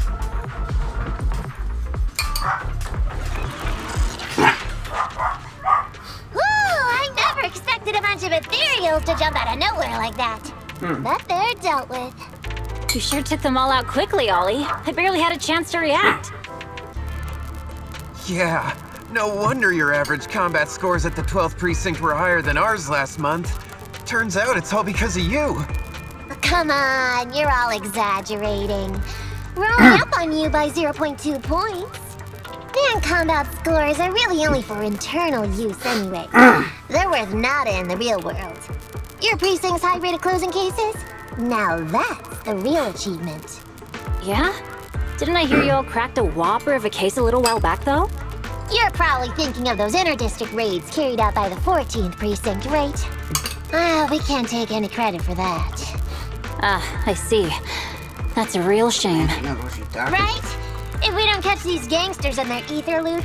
I never expected a bunch of ethereals to jump out of nowhere like that. But they're dealt with. You sure took them all out quickly, Ollie. I barely had a chance to react. Yeah, no wonder your average combat scores at the 12th precinct were higher than ours last month. Turns out it's all because of you. Come on, you're all exaggerating. We're only up on you by 0.2 points. And combat scores are really only for internal use anyway. They're worth nada in the real world. Your precinct's high rate of closing cases? Now that's the real achievement. Yeah? Didn't I hear you all cracked a whopper of a case a little while back, though? You're probably thinking of those inter-district raids carried out by the 14th precinct, right? We can't take any credit for that. Ah, I see. That's a real shame. Right? If we don't catch these gangsters and their ether loot,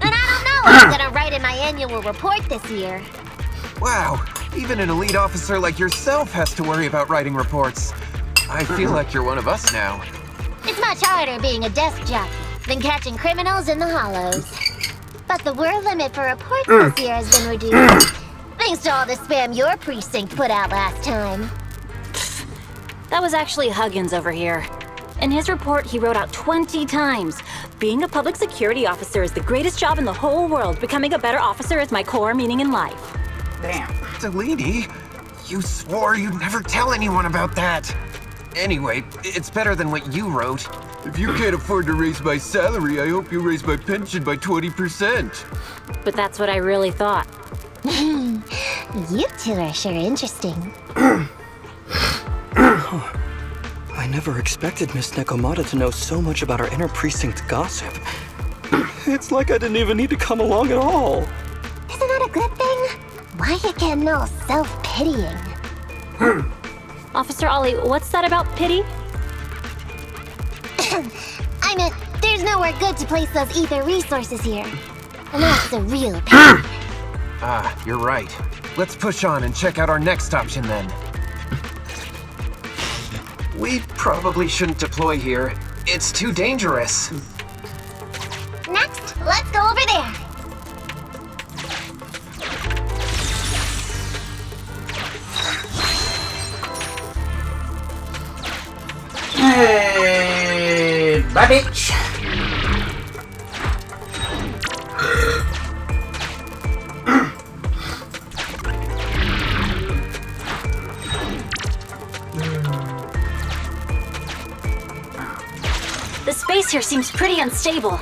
then I don't know what I'm gonna write in my annual report this year. Wow, even an elite officer like yourself has to worry about writing reports. I feel like you're one of us now. It's much harder being a desk jockey than catching criminals in the hollows. But the word limit for reports this year has been reduced, thanks to all the spam your precinct put out last time. That was actually Huggins over here. In his report, he wrote out 20 times. Being a public security officer is the greatest job in the whole world. Becoming a better officer is my core meaning in life. Damn. Delini, you swore you'd never tell anyone about that. Anyway, it's better than what you wrote. If you can't afford to raise my salary, I hope you raise my pension by 20%. But that's what I really thought. You two are sure interesting. I never expected Miss Nekomata to know so much about our inner precinct gossip. It's like I didn't even need to come along at all. Isn't that a good thing? Why you getting all self-pitying? Officer Ollie, what's that about pity? I meant, there's nowhere good to place those ether resources here. And that's a real pain. Ah, you're right. Let's push on and check out our next option then. We probably shouldn't deploy here. It's too dangerous. Next, let's go over there. Hey, bye, bitch. The space here seems pretty unstable.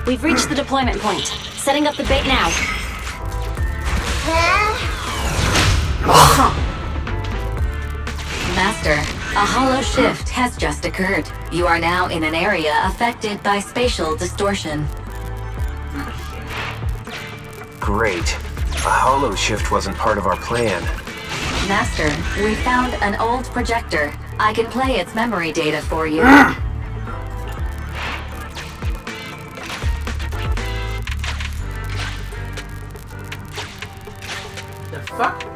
We've reached the deployment point. Setting up the bait now. Master, a hollow shift has just occurred. You are now in an area affected by spatial distortion. Great. A hollow shift wasn't part of our plan. Master, we found an old projector. I can play its memory data for you. The fuck?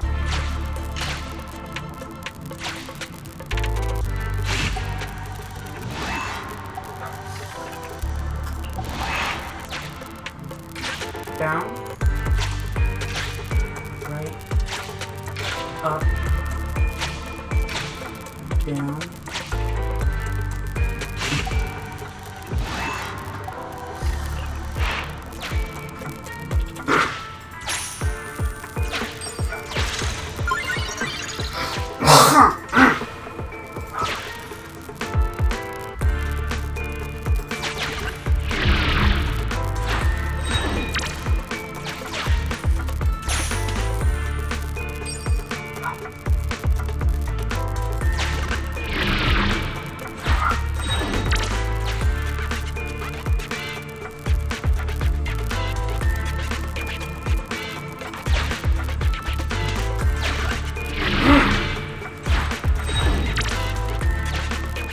Down. Right. Up. Down.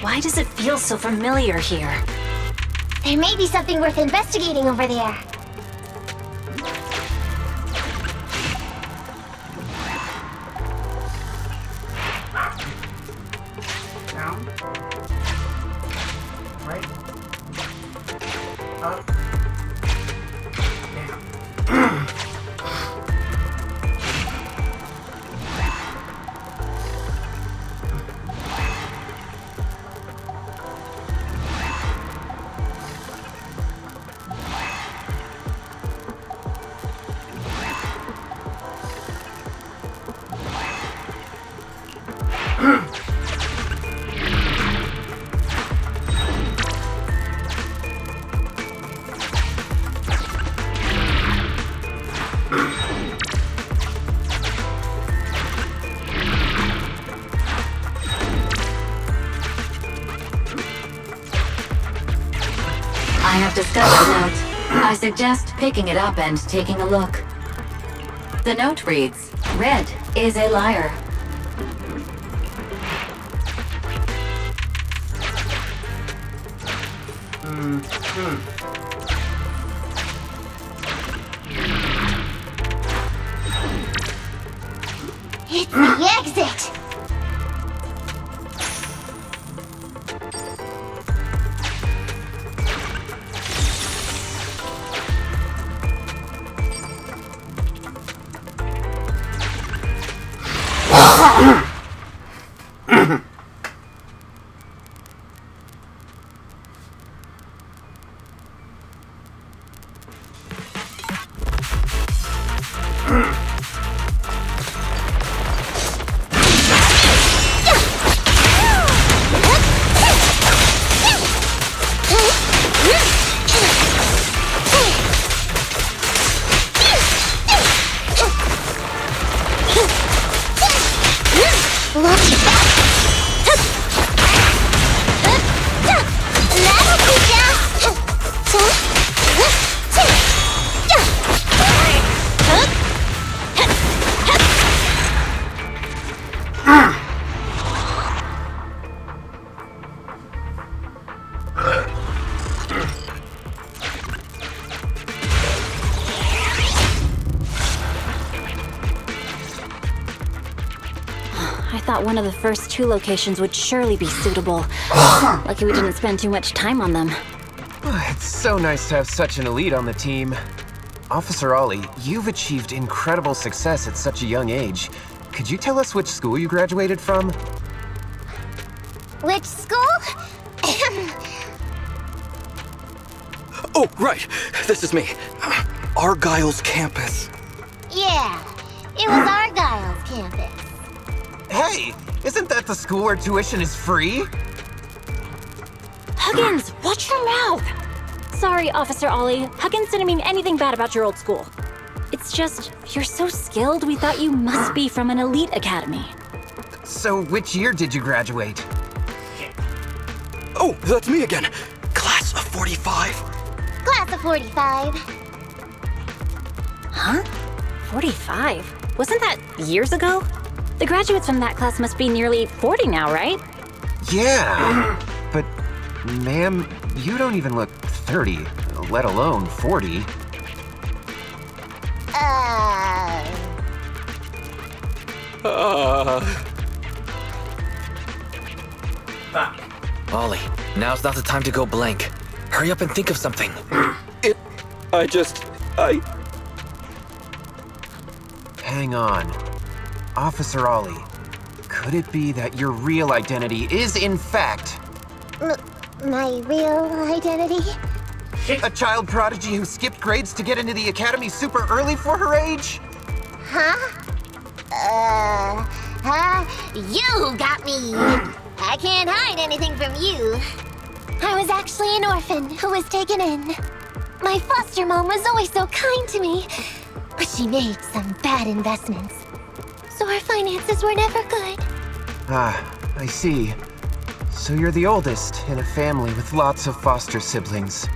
Why does it feel so familiar here? There may be something worth investigating over there. Down. Right. Up. Down. I have discovered a note. I suggest picking it up and taking a look. The note reads, "Red is a liar." It's the exit! thought one of the first 2 locations would surely be suitable. Lucky we didn't spend too much time on them. It's so nice to have such an elite on the team. Officer Ollie, you've achieved incredible success at such a young age. Could you tell us which school you graduated from? Which school? Oh, right. This is me. Argyle's campus. Yeah, it was Argyle's campus. Hey, isn't that the school where tuition is free? Huggins, watch your mouth! Sorry, Officer Ollie. Huggins didn't mean anything bad about your old school. It's just, you're so skilled, we thought you must be from an elite academy. So which year did you graduate? Oh, that's me again. Class of 45. Class of 45. Huh? 45? Wasn't that years ago? The graduates from that class must be nearly 40 now, right? Yeah, but ma'am, you don't even look 30, let alone 40. Ollie, now's not the time to go blank. Hurry up and think of something. Hang on. Officer Ollie, could it be that your real identity is in fact... My real identity? A child prodigy who skipped grades to get into the academy super early for her age? You got me! I can't hide anything from you. I was actually an orphan who was taken in. My foster mom was always so kind to me, but she made some bad investments. So our finances were never good. I see. So you're the oldest in a family with lots of foster siblings.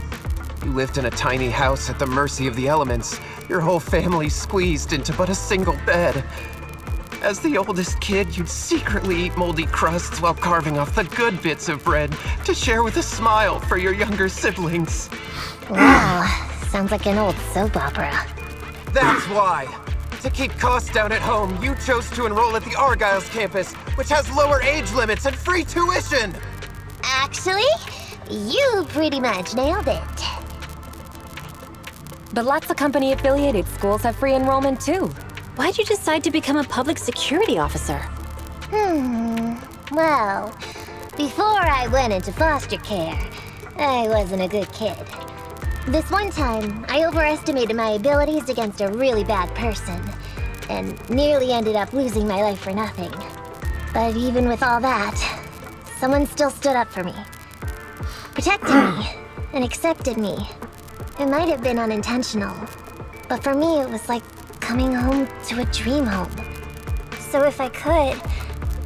You lived in a tiny house at the mercy of the elements, your whole family squeezed into but a single bed. As the oldest kid, you'd secretly eat moldy crusts while carving off the good bits of bread to share with a smile for your younger siblings. Wow, sounds like an old soap opera. That's why. To keep costs down at home, you chose to enroll at the Argyle's campus, which has lower age limits and free tuition! Actually, you pretty much nailed it. But lots of company-affiliated schools have free enrollment too. Why'd you decide to become a public security officer? Well, before I went into foster care, I wasn't a good kid. This one time, I overestimated my abilities against a really bad person, and nearly ended up losing my life for nothing. But even with all that, someone still stood up for me. Protected me, and accepted me. It might have been unintentional, but for me it was like coming home to a dream home. So if I could,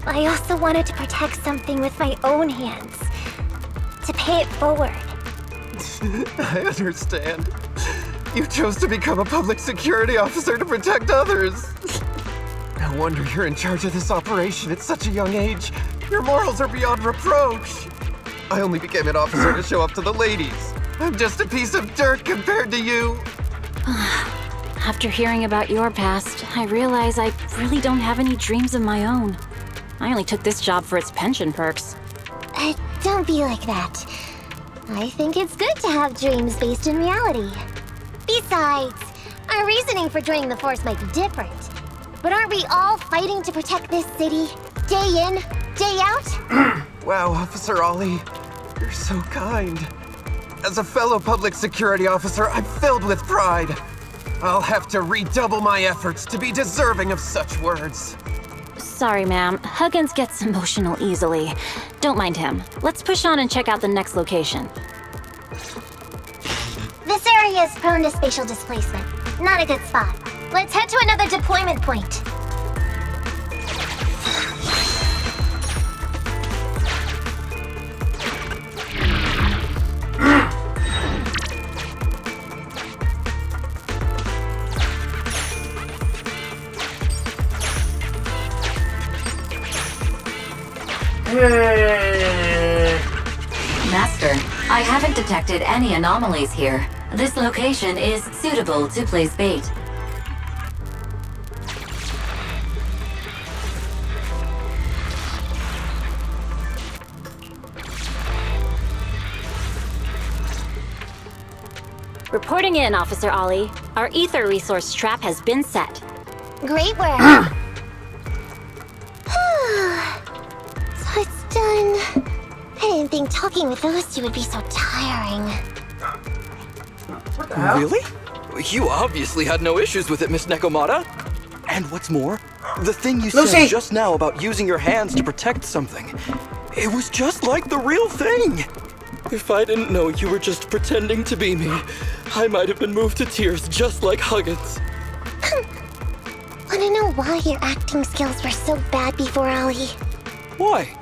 I also wanted to protect something with my own hands. To pay it forward. I understand. You chose to become a public security officer to protect others. No wonder you're in charge of this operation at such a young age. Your morals are beyond reproach. I only became an officer to show up to the ladies. I'm just a piece of dirt compared to you. After hearing about your past, I realize I really don't have any dreams of my own. I only took this job for its pension perks. Don't be like that. I think it's good to have dreams based in reality. Besides, our reasoning for joining the Force might be different. But aren't we all fighting to protect this city, day in, day out? Wow, Officer Ollie, you're so kind. As a fellow public security officer, I'm filled with pride. I'll have to redouble my efforts to be deserving of such words. Sorry, ma'am. Huggins gets emotional easily. Don't mind him. Let's push on and check out the next location. This area is prone to spatial displacement. Not a good spot. Let's head to another deployment point. Master, I haven't detected any anomalies here. This location is suitable to place bait. Reporting in, Officer Ollie. Our ether resource trap has been set. Great work. So it's done. I didn't think talking with those two would be so tiring. What the hell? Really? You obviously had no issues with it, Miss Nekomata. And what's more, the thing you said just now about using your hands to protect something, it was just like the real thing. If I didn't know you were just pretending to be me, I might have been moved to tears just like Huggins. Wanna know why your acting skills were so bad before, Ollie? Why?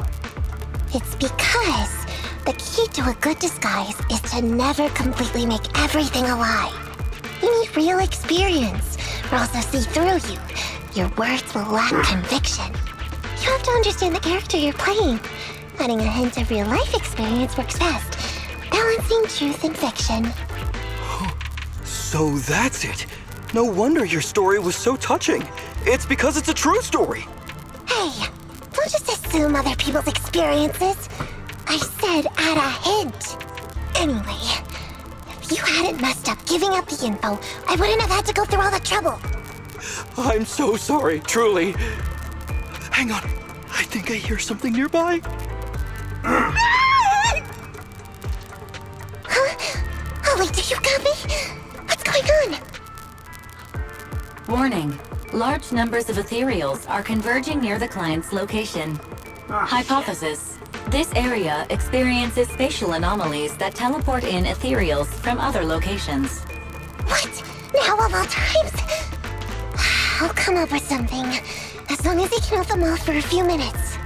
It's because the key to a good disguise is to never completely make everything a lie. You need real experience, or else they'll see through you. Your words will lack conviction. You have to understand the character you're playing. Adding a hint of real-life experience works best, balancing truth and fiction. So that's it. No wonder your story was so touching. It's because it's a true story. Hey, don't just assume other people's experiences. I said add a hint. Anyway, if you hadn't messed up giving up the info, I wouldn't have had to go through all the trouble. I'm so sorry, truly. Hang on. I think I hear something nearby. Huh? Ollie, do you copy? What's going on? Warning. Large numbers of ethereals are converging near the client's location. Hypothesis. This area experiences spatial anomalies that teleport in ethereals from other locations. What? Now of all times? I'll come up with something. As long as I can hold them off for a few minutes.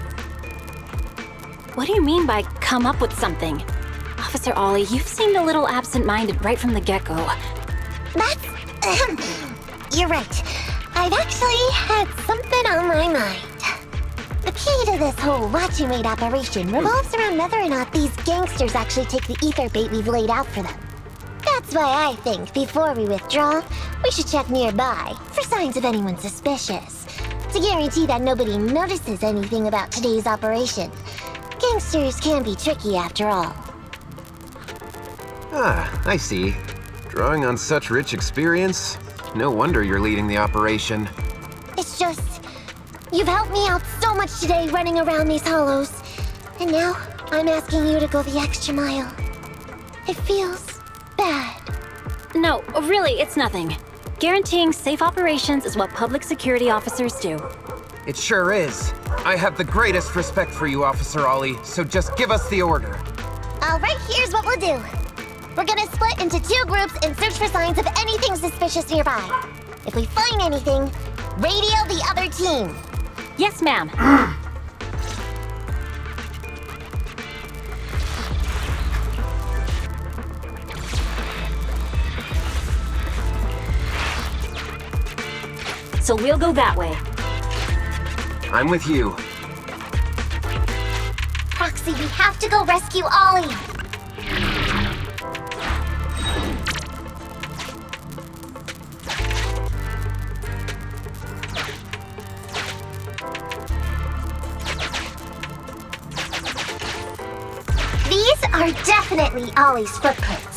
What do you mean by come up with something? Officer Ollie, you've seemed a little absent-minded right from the get-go. That's... You're right. I've actually had something on my mind. The key to this whole watch you made operation revolves around whether or not these gangsters actually take the ether bait we've laid out for them. That's why I think before we withdraw, we should check nearby for signs of anyone suspicious. To guarantee that nobody notices anything about today's operation. Gangsters can be tricky after all. Ah, I see. Drawing on such rich experience, no wonder you're leading the operation. It's just, you've helped me out so much today running around these hollows. And now, I'm asking you to go the extra mile. It feels bad. No, really, it's nothing. Guaranteeing safe operations is what public security officers do. It sure is. I have the greatest respect for you, Officer Ollie, so just give us the order. Alright, here's what we'll do. We're gonna split into 2 groups and search for signs of anything suspicious nearby. If we find anything, radio the other team. Yes, ma'am. So we'll go that way. I'm with you. Proxy, we have to go rescue Ollie. These are definitely Ollie's footprints.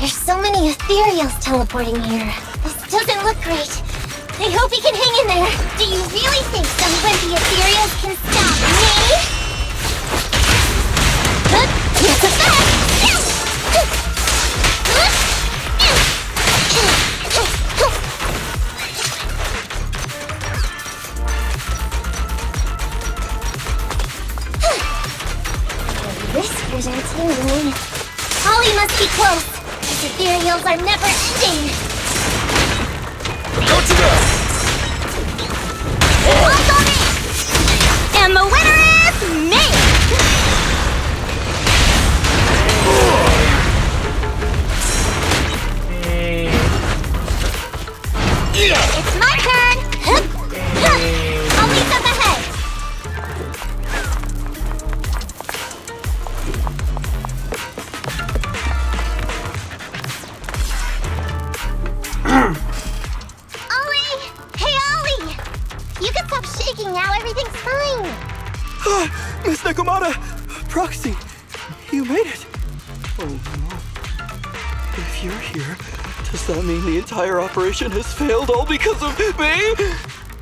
There's so many ethereals teleporting here. This doesn't look great. I hope he can hang in there. Do you really think some 20 ethereals can stop me? Yes, a fact! Whispers are tingling. Ollie must be close. These ethereals are never ending. Go to that! Look on it! And the winner is me! Nekomata! Proxy! You made it! Oh no. If you're here, does that mean the entire operation has failed all because of me?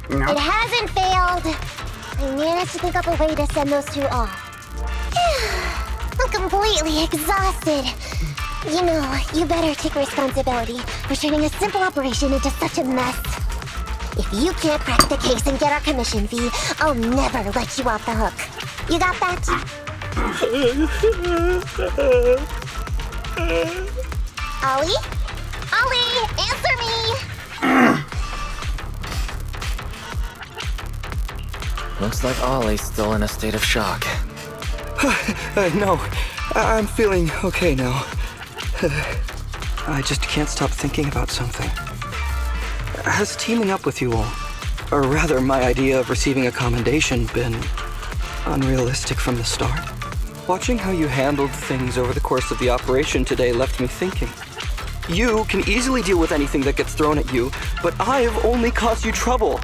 No. It hasn't failed. I managed to think up a way to send those two off. I'm completely exhausted. You know, you better take responsibility for turning a simple operation into such a mess. If you can't crack the case and get our commission fee, I'll never let you off the hook. You got that? Ollie? Ollie, answer me! Looks like Ollie's still in a state of shock. No, I'm feeling okay now. I just can't stop thinking about something. Has teaming up with you all, or rather my idea of receiving a commendation, been unrealistic from the start? Watching how you handled things over the course of the operation today left me thinking. You can easily deal with anything that gets thrown at you, but I have only caused you trouble.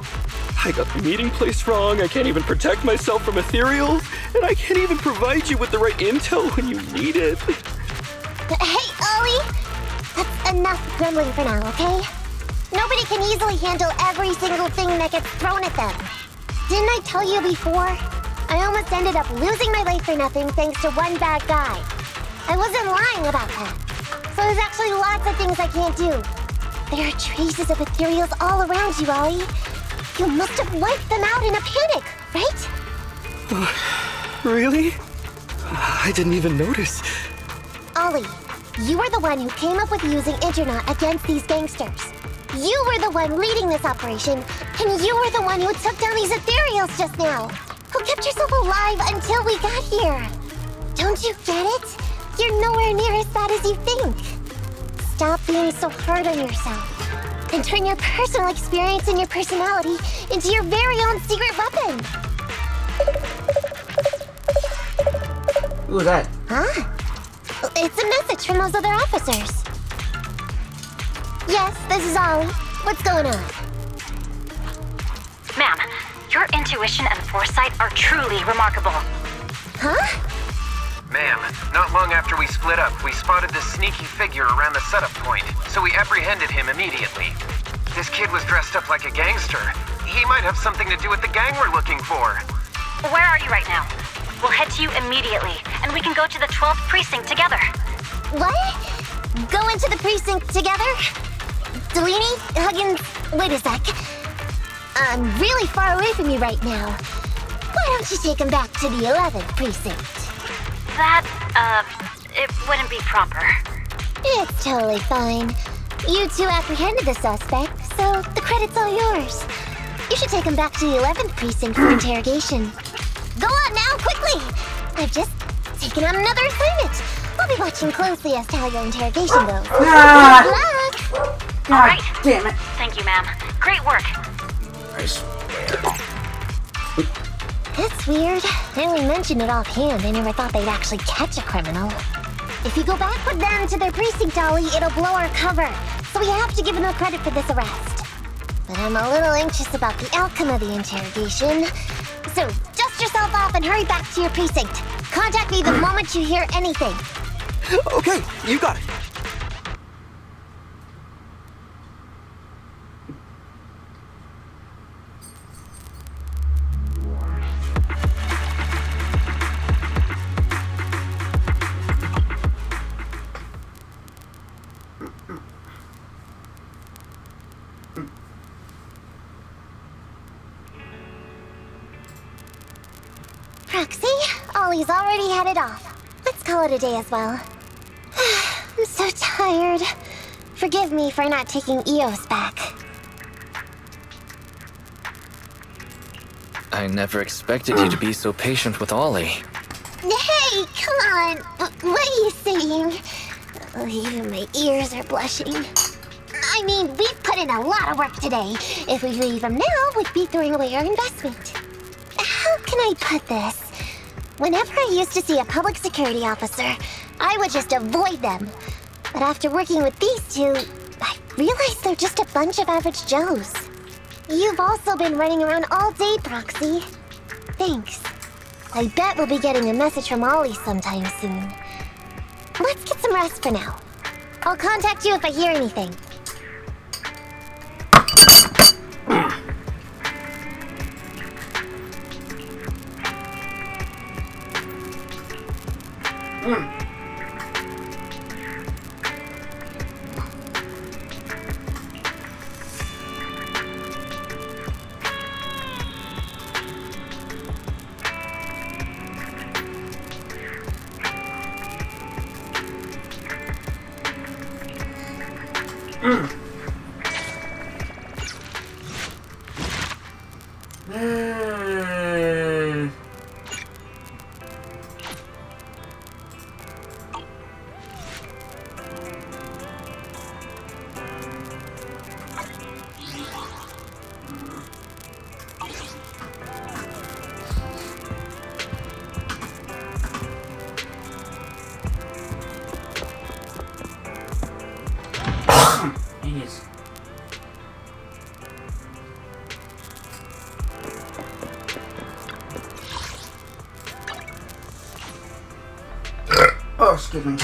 I got the meeting place wrong, I can't even protect myself from ethereals, and I can't even provide you with the right intel when you need it. Hey, Ollie! That's enough grumbling for now, okay? Nobody can easily handle every single thing that gets thrown at them. Didn't I tell you before? I almost ended up losing my life for nothing thanks to one bad guy. I wasn't lying about that. So there's actually lots of things I can't do. There are traces of ethereals all around you, Ollie. You must have wiped them out in a panic, right? Really? I didn't even notice. Ollie, you were the one who came up with using Internet against these gangsters. You were the one leading this operation, and you were the one who took down these ethereals just now. Who kept yourself alive until we got here. Don't you get it? You're nowhere near as bad as you think. Stop being so hard on yourself. And turn your personal experience and your personality into your very own secret weapon. Who's that? Huh? It's a message from those other officers. Yes, this is Ollie. What's going on? Ma'am, your intuition and foresight are truly remarkable. Huh? Ma'am, not long after we split up, we spotted this sneaky figure around the setup point, so we apprehended him immediately. This kid was dressed up like a gangster. He might have something to do with the gang we're looking for. Where are you right now? We'll head to you immediately, and we can go to the 12th precinct together. What? Go into the precinct together? Delaney? Huggins? Wait a sec. I'm really far away from you right now. Why don't you take him back to the 11th precinct? That, it wouldn't be proper. It's totally fine. You two apprehended the suspect, so the credit's all yours. You should take him back to the 11th precinct for interrogation. Go on now, quickly! I've just taken on another assignment. I'll be watching closely as to how your interrogation goes. Good luck! All right. Damn it. Thank you, ma'am. Great work. I swear. That's weird. I only mentioned it offhand. I never thought they'd actually catch a criminal. If you go back with them to their precinct, Ollie, it'll blow our cover. So we have to give them credit for this arrest. But I'm a little anxious about the outcome of the interrogation. So dust yourself off and hurry back to your precinct. Contact me the moment you hear anything. Okay, you got it. Proxy, Ollie's already headed off. Let's call it a day as well. I'm so tired. Forgive me for not taking Eos back. I never expected you to be so patient with Ollie. Hey, come on. What are you saying? Oh, even my ears are blushing. I mean, we've put in a lot of work today. If we leave him now, we'd be throwing away our investment. How can I put this? Whenever I used to see a public security officer, I would just avoid them. But after working with these two, I realized they're just a bunch of average Joes. You've also been running around all day, Proxy. Thanks. I bet we'll be getting a message from Ollie sometime soon. Let's get some rest for now. I'll contact you if I hear anything. Oh, excuse me.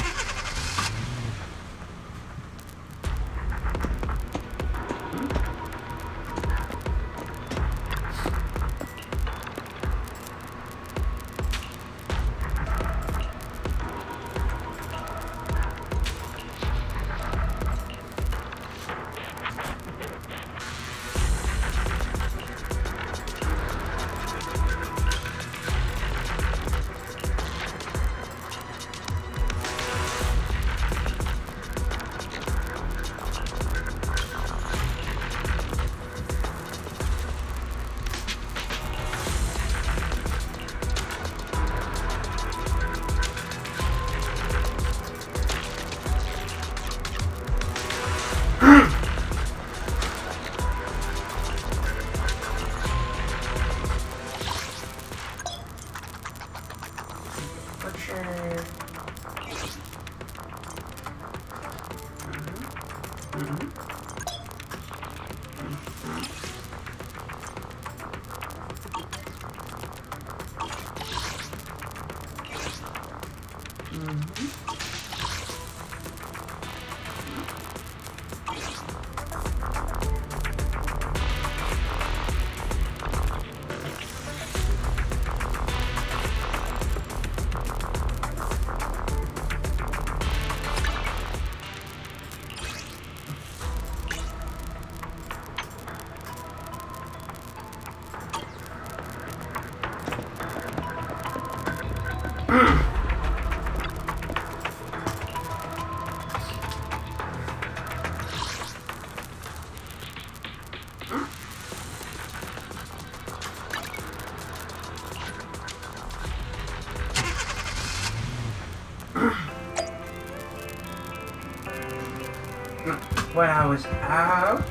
When I was out,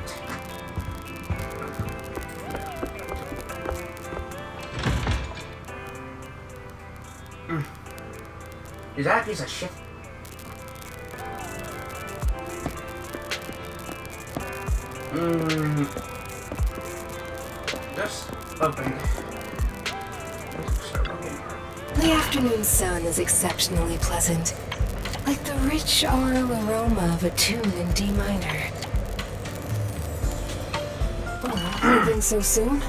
is that a piece of shit? Just open. The afternoon sun is exceptionally pleasant, like the rich aural aroma of a tune in D minor. Oh, leaving so soon?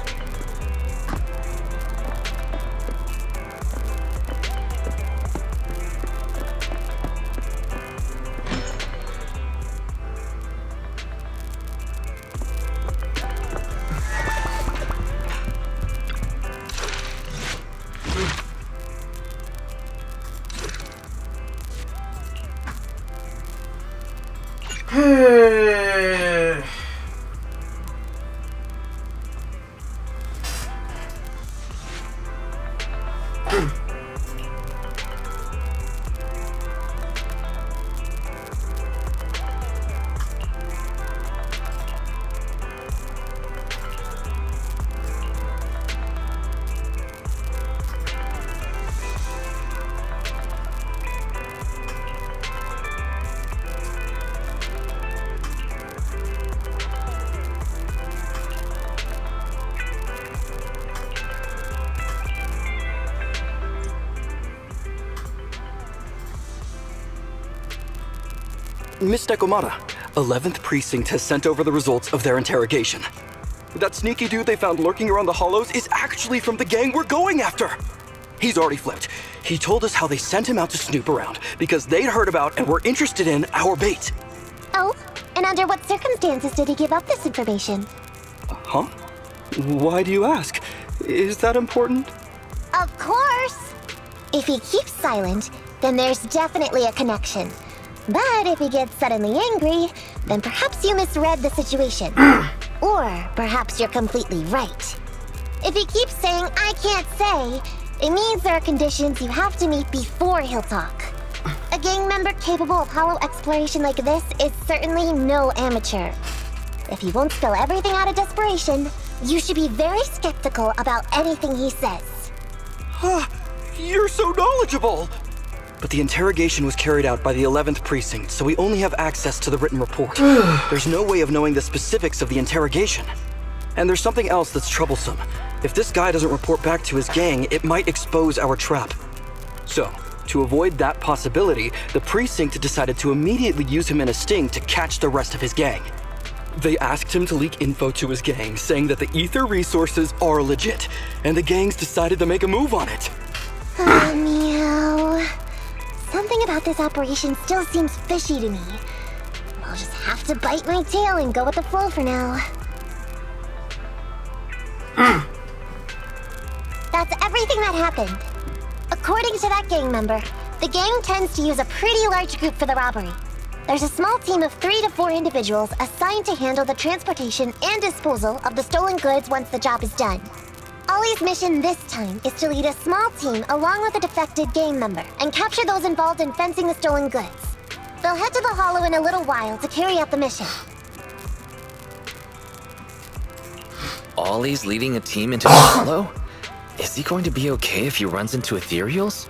Miss Nekomata, 11th Precinct has sent over the results of their interrogation. That sneaky dude they found lurking around the hollows is actually from the gang we're going after. He's already flipped. He told us how they sent him out to snoop around because they'd heard about and were interested in our bait. Oh, and under what circumstances did he give up this information? Huh? Why do you ask? Is that important? Of course! If he keeps silent, then there's definitely a connection. But if he gets suddenly angry, then perhaps you misread the situation. Or perhaps you're completely right. If he keeps saying, "I can't say," it means there are conditions you have to meet before he'll talk. A gang member capable of hollow exploration like this is certainly no amateur. If he won't spill everything out of desperation, you should be very skeptical about anything he says. You're so knowledgeable! But the interrogation was carried out by the 11th Precinct, so we only have access to the written report. There's no way of knowing the specifics of the interrogation. And there's something else that's troublesome. If this guy doesn't report back to his gang, it might expose our trap. So, to avoid that possibility, the Precinct decided to immediately use him in a sting to catch the rest of his gang. They asked him to leak info to his gang, saying that the ether resources are legit, and the gangs decided to make a move on it. Oh, meow. Something about this operation still seems fishy to me. I'll just have to bite my tail and go with the flow for now. That's everything that happened. According to that gang member, the gang tends to use a pretty large group for the robbery. There's a small team of 3 to 4 individuals assigned to handle the transportation and disposal of the stolen goods once the job is done. Ollie's mission this time is to lead a small team along with a defected gang member and capture those involved in fencing the stolen goods. They'll head to the Hollow in a little while to carry out the mission. Ollie's leading a team into the Hollow? Is he going to be okay if he runs into ethereals?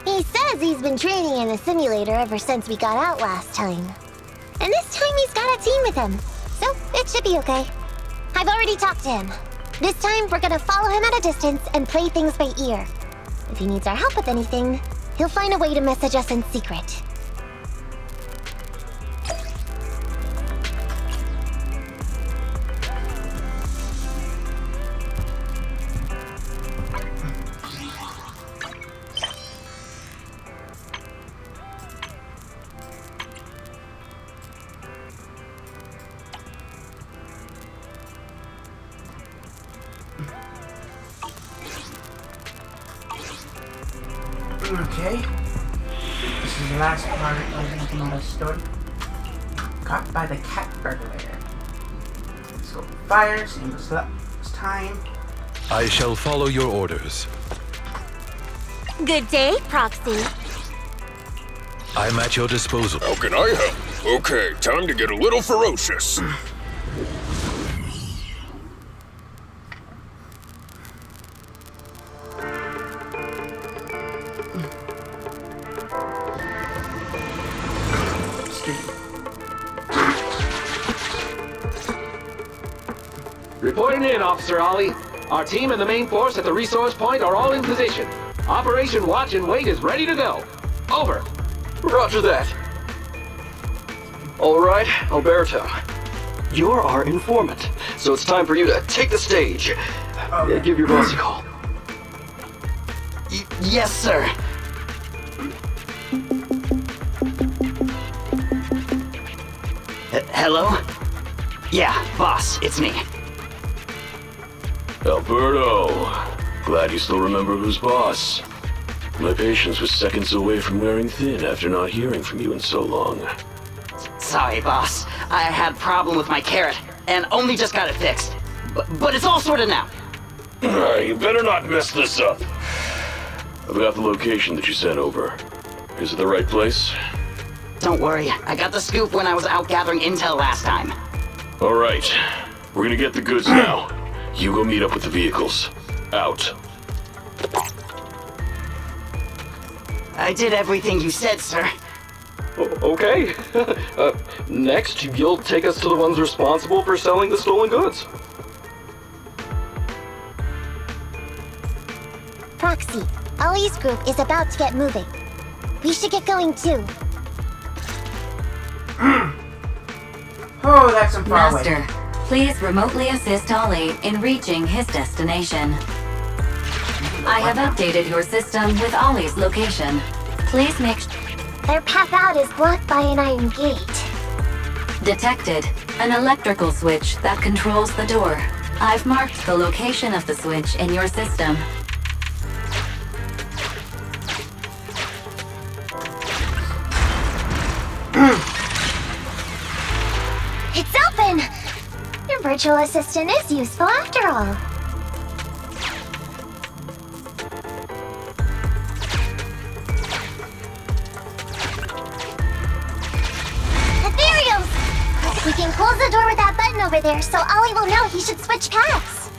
He says he's been training in a simulator ever since we got out last time. And this time he's got a team with him, so it should be okay. I've already talked to him. This time we're gonna follow him at a distance and play things by ear. If he needs our help with anything, he'll find a way to message us in secret. Okay. This is the last part of Nekomata's story. Caught by the cat burglar. Scope of fire, same as last time. I shall follow your orders. Good day, Proxy. I'm at your disposal. How can I help? Okay, time to get a little ferocious. Reporting in, Officer Ollie. Our team and the main force at the resource point are all in position. Operation Watch and Wait is ready to go. Over. Roger that. All right, Alberto. You're our informant, so it's time for you to take the stage. Give your boss a call. Yes, sir. Hello? Yeah, boss, it's me. Alberto, glad you still remember who's boss. My patience was seconds away from wearing thin after not hearing from you in so long. Sorry, boss. I had a problem with my carrot, and only just got it fixed. But it's all sorted now. You better not mess this up. I've got the location that you sent over. Is it the right place? Don't worry, I got the scoop when I was out gathering intel last time. All right, we're gonna get the goods now. You go meet up with the vehicles. Out. I did everything you said, sir. Okay. Next, you'll take us to the ones responsible for selling the stolen goods. Proxy, Ollie's group is about to get moving. We should get going too. Oh, that's some far away. Master, please remotely assist Ollie in reaching his destination. I have updated your system with Ollie's location. Please make Their path out is blocked by an iron gate. Detected. An electrical switch that controls the door. I've marked the location of the switch in your system. It's open! Your virtual assistant is useful after all. Ethereals! We can close the door with that button over there so Ollie will know he should switch paths.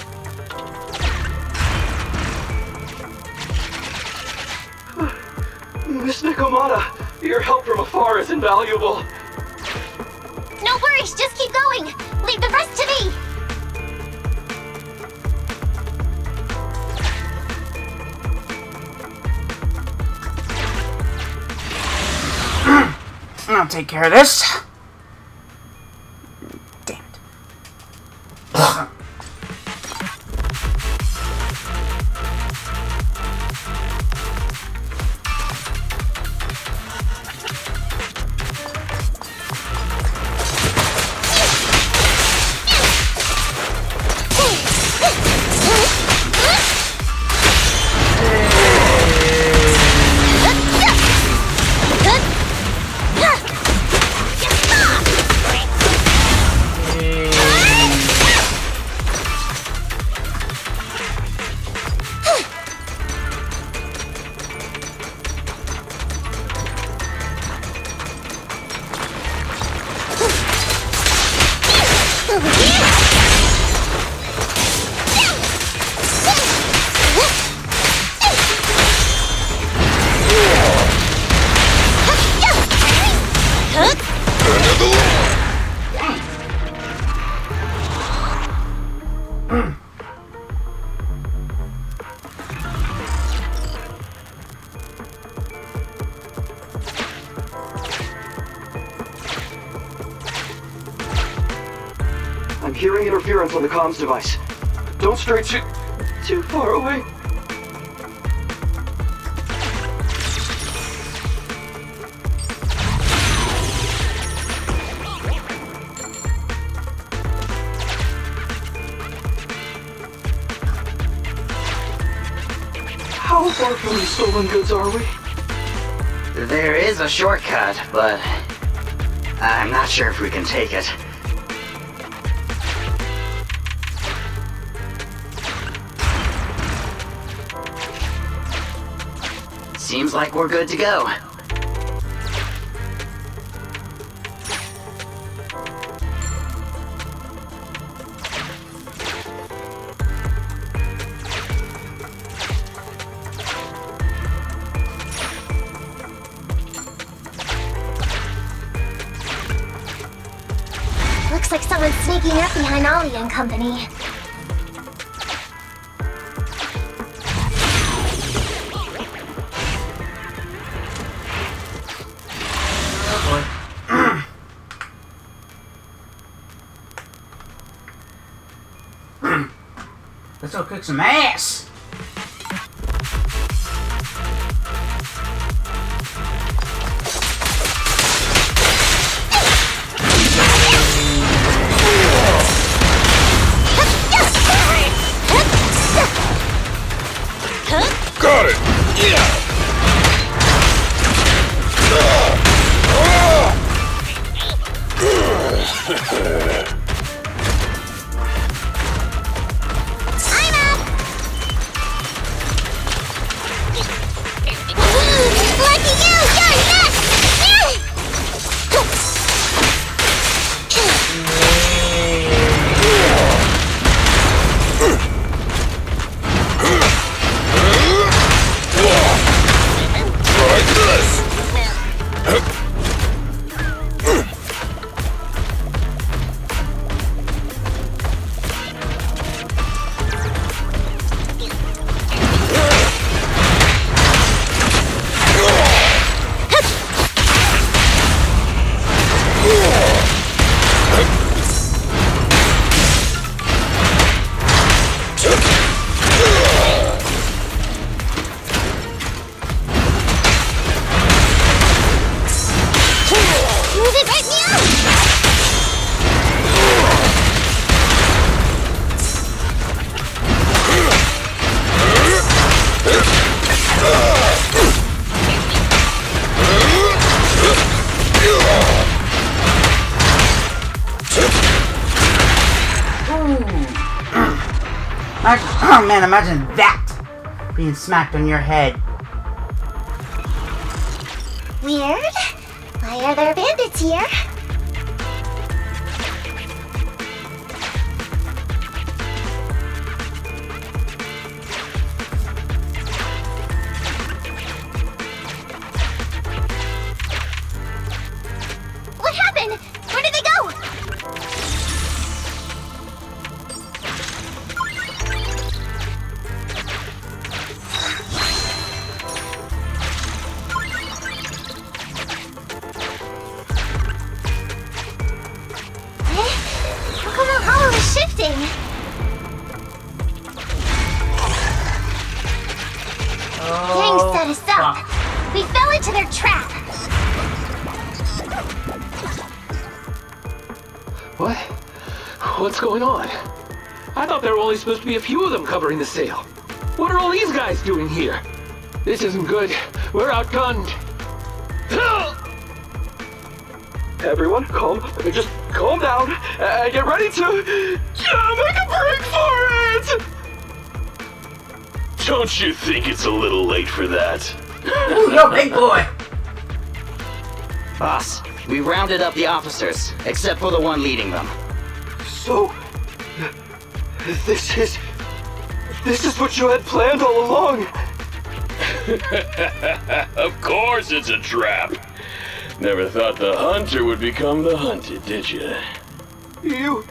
Miss Nekomata, your help from afar is invaluable. No worries, just keep going. Leave the rest to me. I'll take care of this. Damn it. I'm hearing interference on the comms device. Don't stray too far away. How far from these stolen goods are we? There is a shortcut, but I'm not sure if we can take it. Seems like we're good to go. Looks like someone's sneaking up behind Ollie and company. Let's go kick some ass! Got it! Yeah! Oh man, imagine that! Being smacked on your head. Weird. Why are there bandits here? What happened? Where did they go? Kokomo Hollow is shifting. Gang set us up. We fell into their trap. What? What's going on? I thought there were only supposed to be a few of them covering the sale. What are all these guys doing here? This isn't good. We're outgunned. Everyone, just calm down and get ready to make a break for it! Don't you think it's a little late for that? Ooh, yo, big boy! Boss, we rounded up the officers, except for the one leading them. So, this is what you had planned all along? Of course it's a trap. Never thought the hunter would become the hunted, did you? You,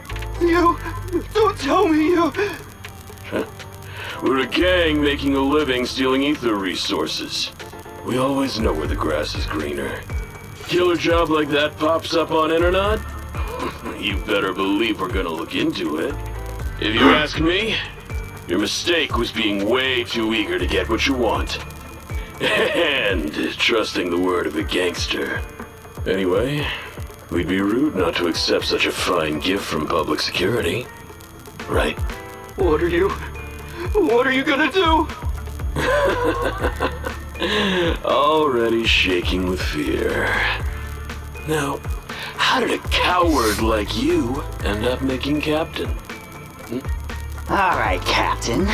don't tell me you... We're a gang making a living stealing ether resources. We always know where the grass is greener. Killer job like that pops up on internet? You better believe we're gonna look into it. If you ask me, your mistake was being way too eager to get what you want. And trusting the word of a gangster. Anyway, we'd be rude not to accept such a fine gift from public security. Right? What are you gonna do? Already shaking with fear. Now, how did a coward like you end up making captain? Alright, Captain.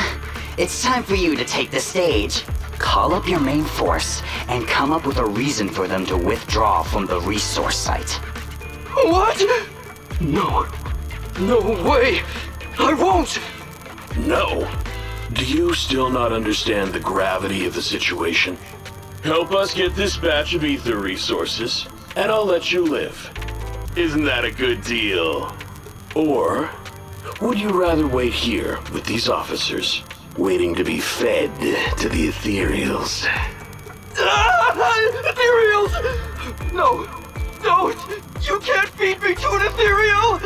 It's time for you to take the stage. Call up your main force and come up with a reason for them to withdraw from the resource site. What? No way! I won't! No. Do you still not understand the gravity of the situation? Help us get this batch of ether resources, and I'll let you live. Isn't that a good deal? Or would you rather wait here with these officers, waiting to be fed to the ethereals? Ethereals! No! Don't! You can't feed me to an ethereal!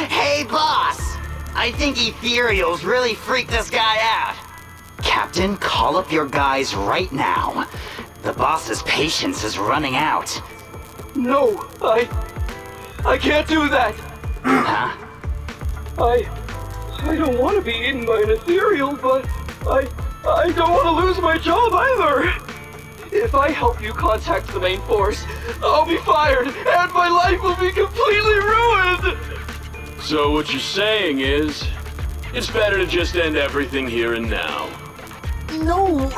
Hey, boss! I think ethereals really freaked this guy out. Captain, call up your guys right now. The boss's patience is running out. No, I can't do that. Huh? I don't want to be eaten by an ethereal, but I don't want to lose my job either. If I help you contact the main force, I'll be fired and my life will be completely ruined. So what you're saying is, it's better to just end everything here and now. No,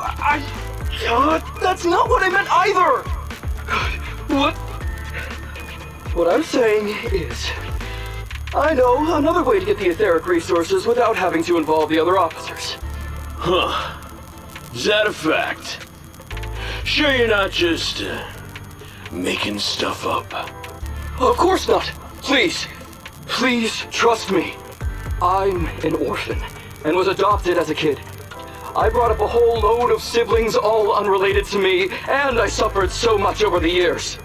that's not what I meant either. What I'm saying is, I know another way to get the etheric resources without having to involve the other officers. Huh. Is that a fact? Sure you're not just, making stuff up? Of course not. Please trust me. I'm an orphan and was adopted as a kid. I brought up a whole load of siblings all unrelated to me, and I suffered so much over the years.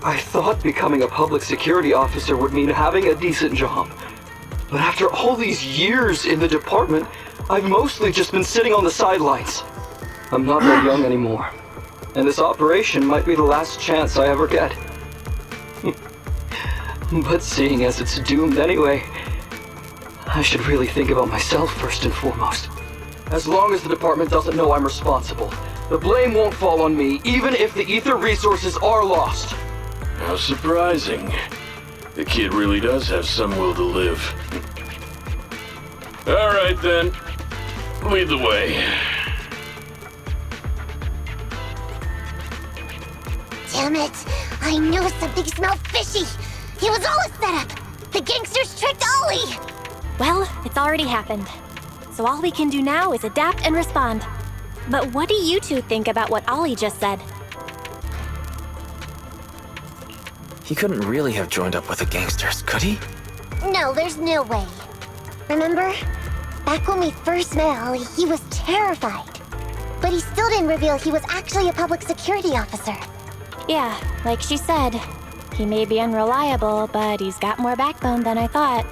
I thought becoming a public security officer would mean having a decent job. But after all these years in the department, I've mostly just been sitting on the sidelines. I'm not that young anymore, and this operation might be the last chance I ever get. But seeing as it's doomed anyway, I should really think about myself first and foremost. As long as the department doesn't know I'm responsible, the blame won't fall on me, even if the ether resources are lost. How surprising. The kid really does have some will to live. Alright then. Lead the way. Damn it! I knew something smelled fishy! It was all a setup! The gangsters tricked Ollie! Well, it's already happened. So all we can do now is adapt and respond. But what do you two think about what Ollie just said? He couldn't really have joined up with the gangsters, could he? No, there's no way. Remember? Back when we first met Ollie, he was terrified. But he still didn't reveal he was actually a public security officer. Yeah, like she said, he may be unreliable, but he's got more backbone than I thought.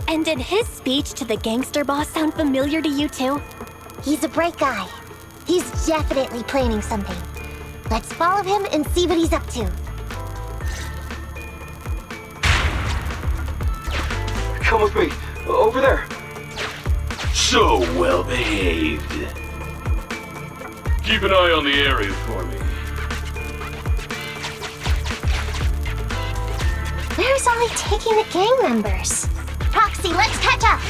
And did his speech to the gangster boss sound familiar to you too? He's a bright guy. He's definitely planning something. Let's follow him and see what he's up to. Come with me. Over there. So well behaved. Keep an eye on the area for me. Where's Ollie taking the gang members? Proxy, let's catch up!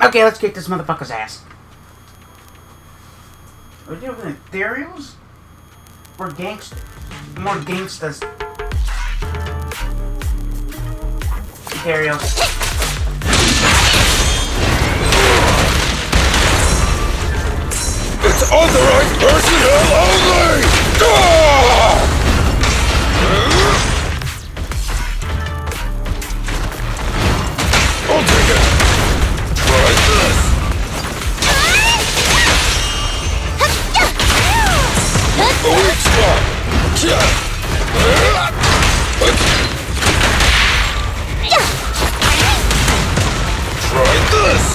Okay, let's kick this motherfucker's ass. Are we doing ethereals? Or gangsters? More gangsters. Ethereals. It's authorized personnel only! I'll take it! Try this! Weak spot! Try this!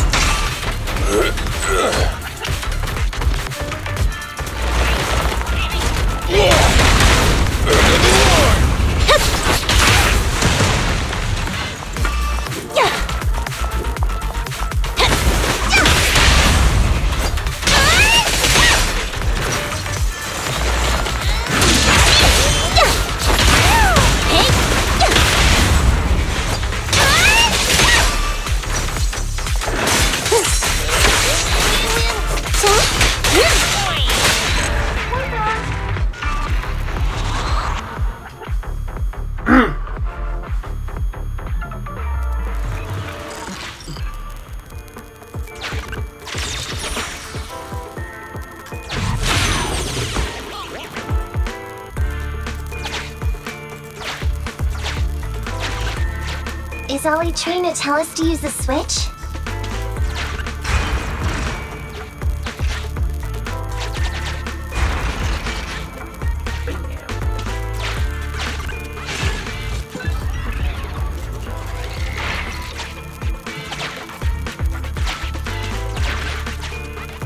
Is Ollie trying to tell us to use the switch?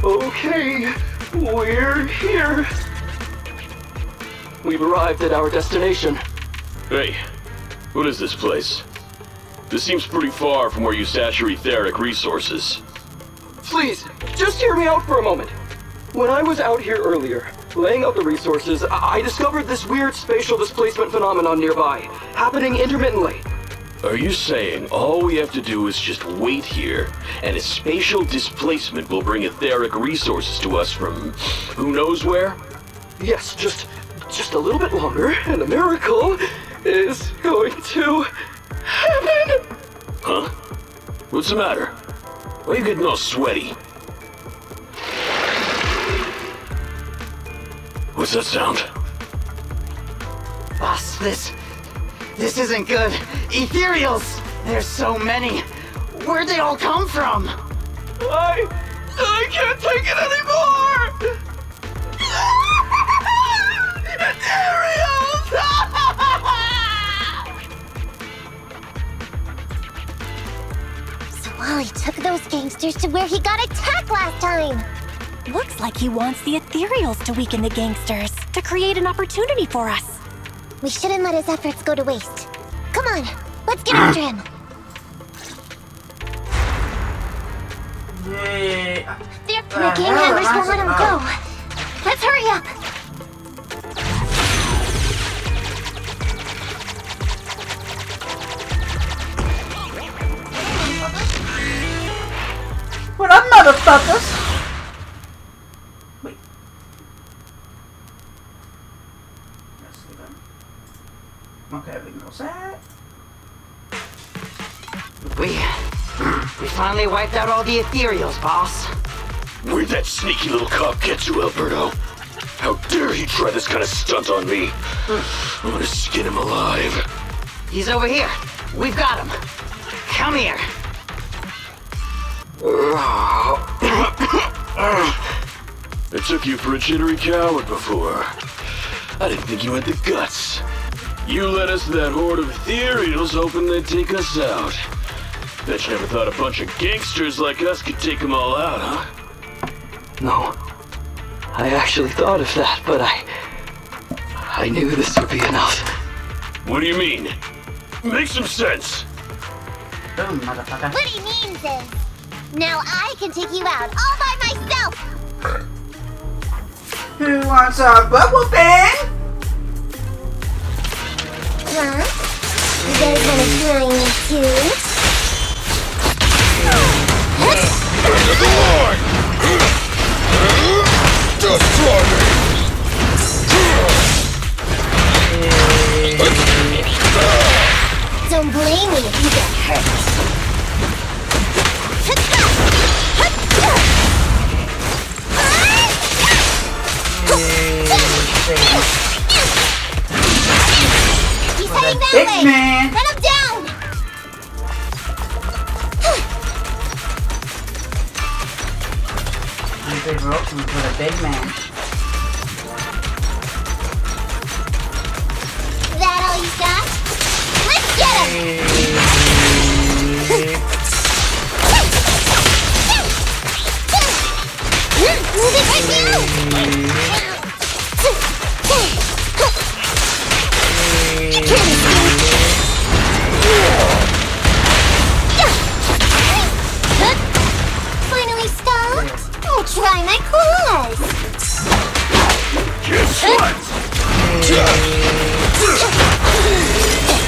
Okay, we're here. We've arrived at our destination. Hey, what is this place? This seems pretty far from where you stash your etheric resources. Please, just hear me out for a moment. When I was out here earlier, laying out the resources, I discovered this weird spatial displacement phenomenon nearby, happening intermittently. Are you saying all we have to do is just wait here, and a spatial displacement will bring etheric resources to us from who knows where? Yes, just a little bit longer, and a miracle is going to happen. Huh? What's the matter? Why are you getting all sweaty? What's that sound? Boss, this isn't good. Ethereals! There's so many. Where'd they all come from? I can't take it anymore! Ethereals! So Ollie took those gangsters to where he got attacked last time! Looks like he wants the ethereals to weaken the gangsters, to create an opportunity for us. We shouldn't let his efforts go to waste. Come on, let's get after him. Yeah. The gang members won't let him go. Let's hurry up. What up, motherfuckers? Wait. Let's see them. Okay, we know that. We finally wiped out all the ethereals, boss. Where'd that sneaky little cop get to, Alberto? How dare he try this kind of stunt on me? I'm gonna skin him alive. He's over here. We've got him. Come here. I took you for a jittery coward before. I didn't think you had the guts. You led us to that horde of ethereals hoping they'd take us out. Bet you never thought a bunch of gangsters like us could take them all out, huh? No. I actually thought of that, but I knew this would be enough. What do you mean? Make some sense. Boom, motherfucker. What he means is, now I can take you out all by myself. Who wants a bubble pen? Huh? You guys wanna try me too? End of the line! Just try me! Don't blame me if you get hurt. He's heading that big way. man. Run him down. They broke him for the big man. That all you got? Let's get him! Move it right now! You can't escape! Finally stopped? Oh, try my claws! Guess what?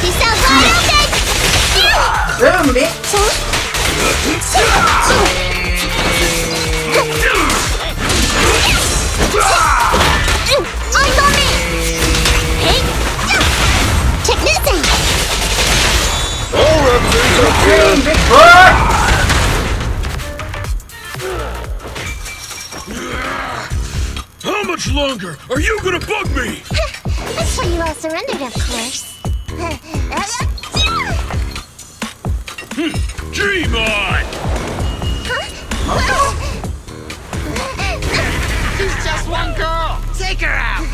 You sound wide open! Boom, bitch! Eyes on me! Hey! Check this out! All remedies are Boom, big boy! How much longer are you gonna bug me? That's where you all surrendered, of course. Dream on! She's just one girl. Take her out.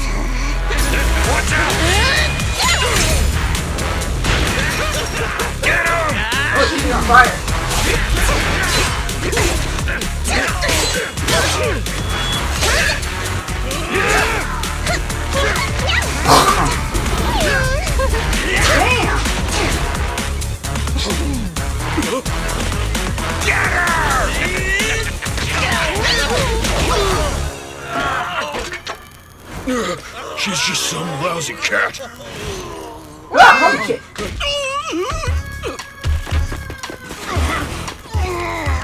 Watch out! Get him! Oh, she's on fire. Damn! Get her! She's just some lousy cat. Ah, holy shit.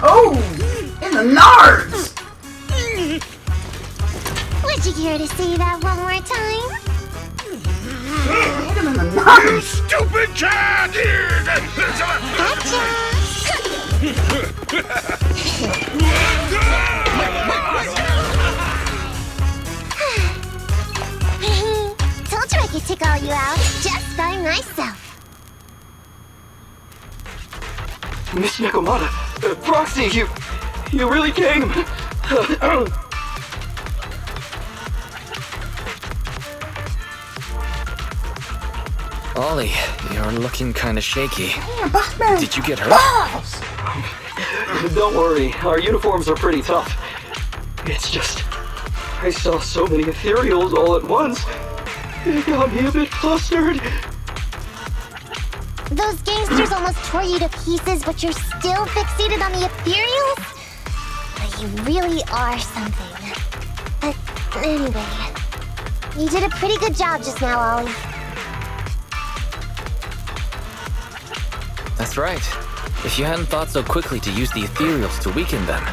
Oh! In the nards! Would you care to say that one more time? Hit him in the You nards! stupid cat! Told you I could take all you out just by myself. Miss Nekomata, Proxy, you really came. Ollie, you're looking kinda shaky. Did you get hurt? Don't worry, our uniforms are pretty tough. It's just, I saw so many ethereals all at once. It got me a bit flustered. Those gangsters almost tore you to pieces, but you're still fixated on the ethereals? But you really are something. But anyway, you did a pretty good job just now, Ollie. That's right. If you hadn't thought so quickly to use the ethereals to weaken them,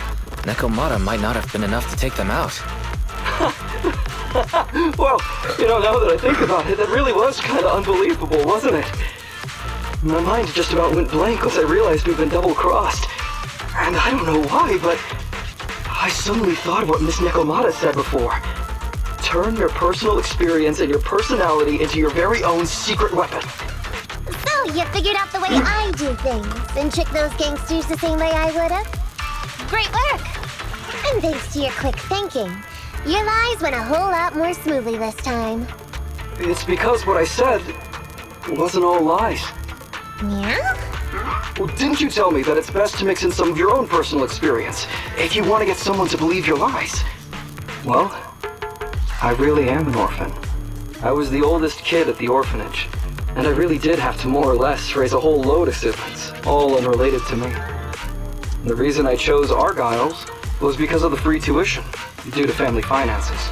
Nekomata might not have been enough to take them out. Well, now that I think about it, that really was kind of unbelievable, wasn't it? My mind just about went blank once I realized we'd been double-crossed. And I don't know why, but I suddenly thought of what Miss Nekomata said before. Turn your personal experience and your personality into your very own secret weapon. So, you figured out the way I do things and tricked those gangsters the same way I would've? Great work! And thanks to your quick thinking, your lies went a whole lot more smoothly this time. It's because what I said wasn't all lies. Yeah? Well, didn't you tell me that it's best to mix in some of your own personal experience if you want to get someone to believe your lies? Well, I really am an orphan. I was the oldest kid at the orphanage, and I really did have to more or less raise a whole load of siblings, all unrelated to me. The reason I chose Argyle's was because of the free tuition, due to family finances.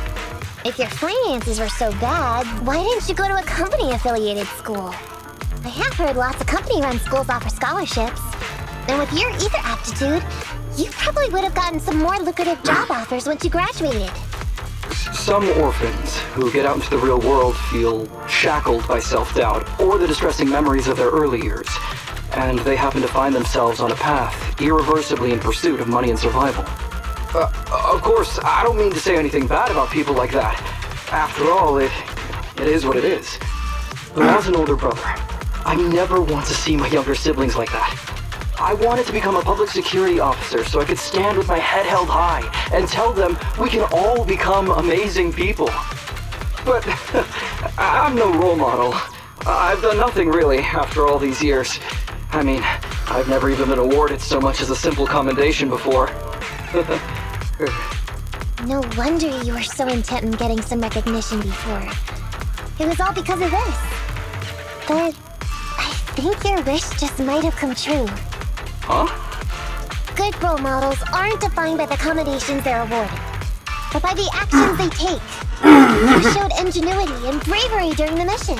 If your finances were so bad, why didn't you go to a company-affiliated school? I have heard lots of company-run schools offer scholarships. And with your ether aptitude, you probably would have gotten some more lucrative job offers once you graduated. Some orphans who get out into the real world feel shackled by self-doubt or the distressing memories of their early years, and they happen to find themselves on a path irreversibly in pursuit of money and survival. Of course, I don't mean to say anything bad about people like that. After all, it is what it is. But as an older brother, I never want to see my younger siblings like that. I wanted to become a public security officer so I could stand with my head held high and tell them we can all become amazing people. But I'm no role model. I've done nothing really after all these years. I mean, I've never even been awarded so much as a simple commendation before. No wonder you were so intent on getting some recognition before. It was all because of this. But I think your wish just might have come true. Huh? Good role models aren't defined by the accommodations they're awarded, but by the actions they take. You showed ingenuity and bravery during the mission.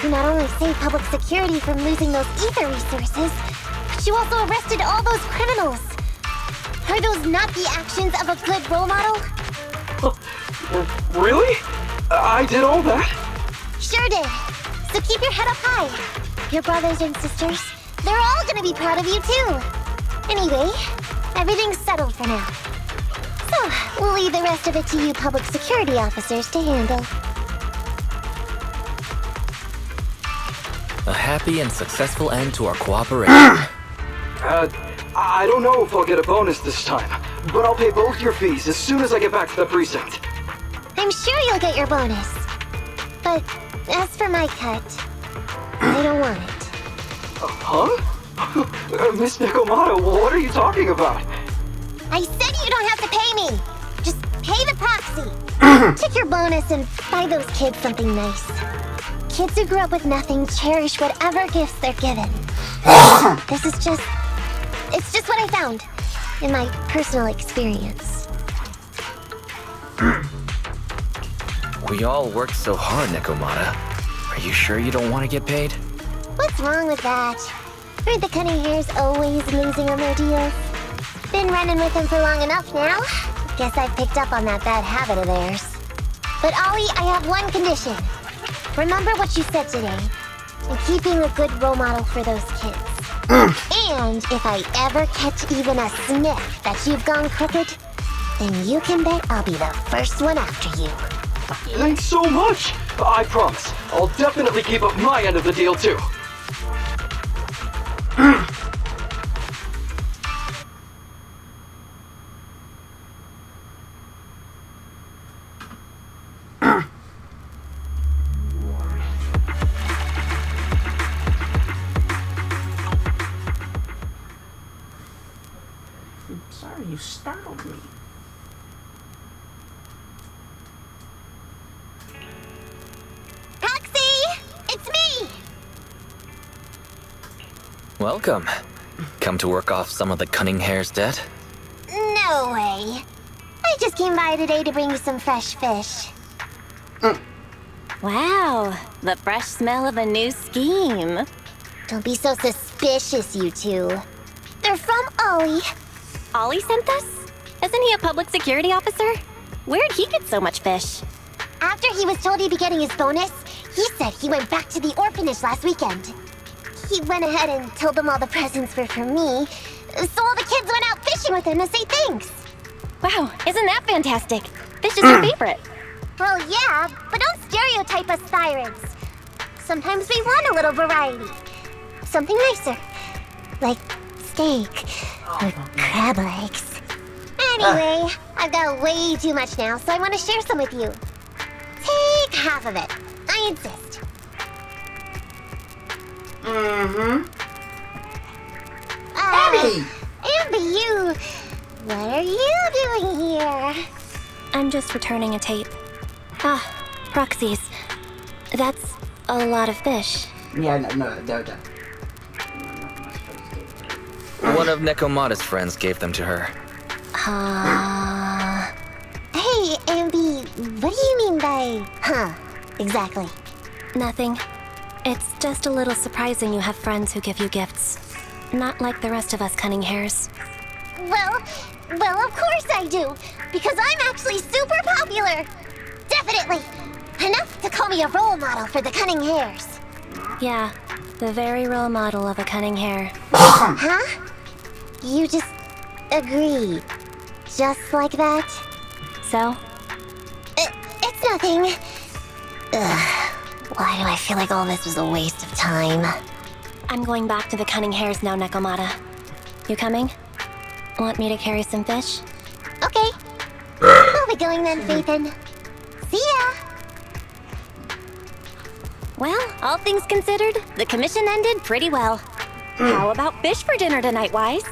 You not only saved public security from losing those ether resources, but you also arrested all those criminals. Are those not the actions of a good role model? Really? I did all that? Sure did. So keep your head up high. Your brothers and sisters, they're all gonna be proud of you too. Anyway, everything's settled for now. So, we'll leave the rest of it to you public security officers to handle. A happy and successful end to our cooperation. I don't know if I'll get a bonus this time, but I'll pay both your fees as soon as I get back to the precinct. I'm sure you'll get your bonus. But as for my cut, I don't want it. Huh? Miss Nekomata, what are you talking about? I said you don't have to pay me! Just pay the proxy! Take your bonus and buy those kids something nice. Kids who grew up with nothing cherish whatever gifts they're given. This is just... It's just what I found in my personal experience. We all worked so hard, Nekomata. Are you sure you don't want to get paid? What's wrong with that? Aren't the cunning hairs always losing on their deals? Been running with them for long enough now. Guess I've picked up on that bad habit of theirs. But Ollie, I have one condition. Remember what you said today, and keep being a good role model for those kids. And if I ever catch even a sniff that you've gone crooked, then you can bet I'll be the first one after you. Thanks so much! I promise, I'll definitely keep up my end of the deal too. Sorry, you startled me. Roxy! It's me! Welcome. Come to work off some of the cunning hare's debt? No way. I just came by today to bring you some fresh fish. Wow, the fresh smell of a new scheme. Don't be so suspicious, you two. They're from Ollie. Ollie sent this? Isn't he a public security officer? Where'd he get so much fish? After he was told he'd be getting his bonus, he said he went back to the orphanage last weekend. He went ahead and told them all the presents were for me, so all the kids went out fishing with him to say thanks. Wow, isn't that fantastic? Fish is your favorite. Well, yeah, but don't stereotype us sirens. Sometimes we want a little variety. Something nicer. Like steak or crab legs. Anyway, I've got way too much now, so I want to share some with you. Take half of it. I insist. Abby! Abby, you... What are you doing here? I'm just returning a tape. Ah, proxies. That's a lot of fish. Yeah, no. One of Nekomata's friends gave them to her. Hey, Ambi, what do you mean by, exactly? Nothing. It's just a little surprising you have friends who give you gifts. Not like the rest of us cunning hares. Well, of course I do, because I'm actually super popular. Definitely. Enough to call me a role model for the cunning hares. Yeah, the very role model of a cunning hare. Huh? You just agreed. Just like that? So? It's nothing. Ugh. Why do I feel like all this was a waste of time? I'm going back to the cunning hares now, Nekomata. You coming? Want me to carry some fish? Okay. I'll be going then, Phaethon. See ya! Well, all things considered, the commission ended pretty well. How about fish for dinner tonight, Wise?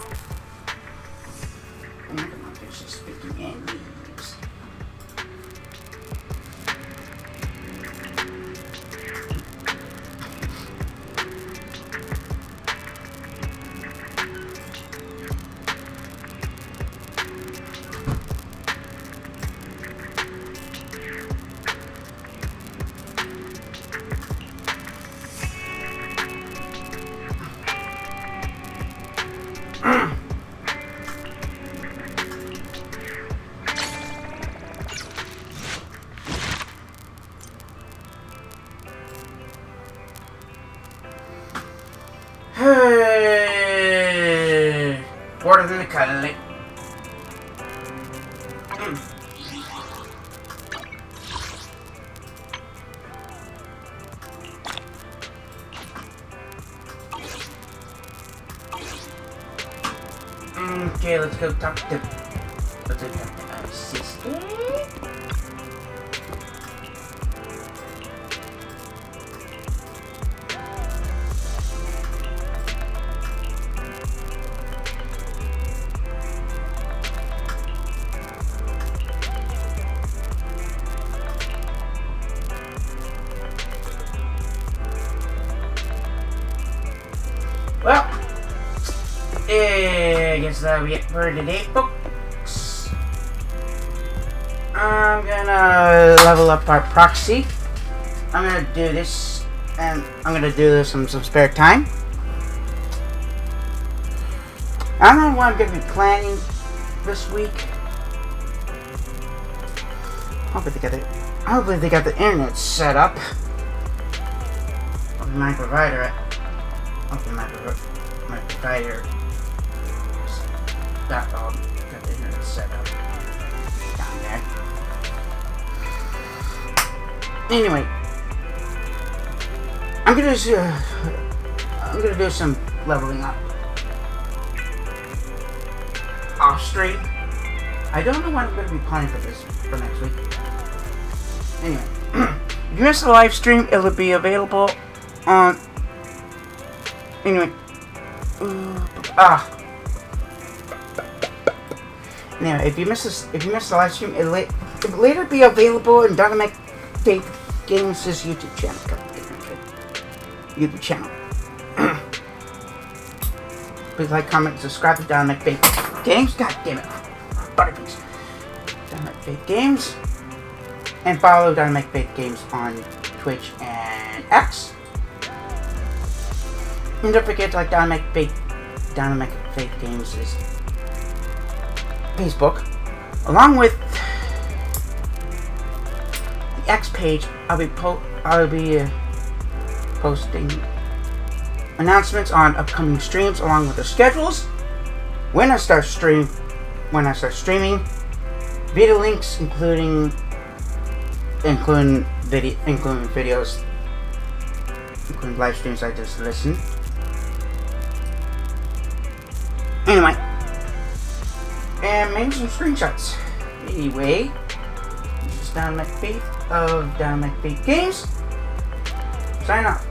Water than the cuddling. Okay, let's go talk to our sister. Well, I guess that'll be it for today, folks. I'm gonna level up our proxy. I'm gonna do this, and I'm gonna do this in some spare time. I don't know what I'm gonna be planning this week. Hopefully they got the internet set up. With my provider. Hopefully my provider got the internet set up down there. Anyway, I'm gonna do some leveling up off stream. I don't know what I'm gonna be planning for next week. Anyway, if you missed the live stream, it'll be available on. Anyway, Anyway, if you missed the live stream, it'll later be available in dinomecfaith Games' YouTube channel. Please like, comment, and subscribe to dinomecfaith Games. God damn it. Butterbeans. dinomecfaith Games. And follow dinomecfaith Games on Twitch and X. And don't forget to like dinomecfaith Games' Facebook. Along with the X page, I'll be posting announcements on upcoming streams along with the schedules. When I start streaming, video links including videos, including live streams I just listened. Anyway, and maybe some screenshots. Anyway, this is dinomecfaith of dinomecfaith Games. Sign off.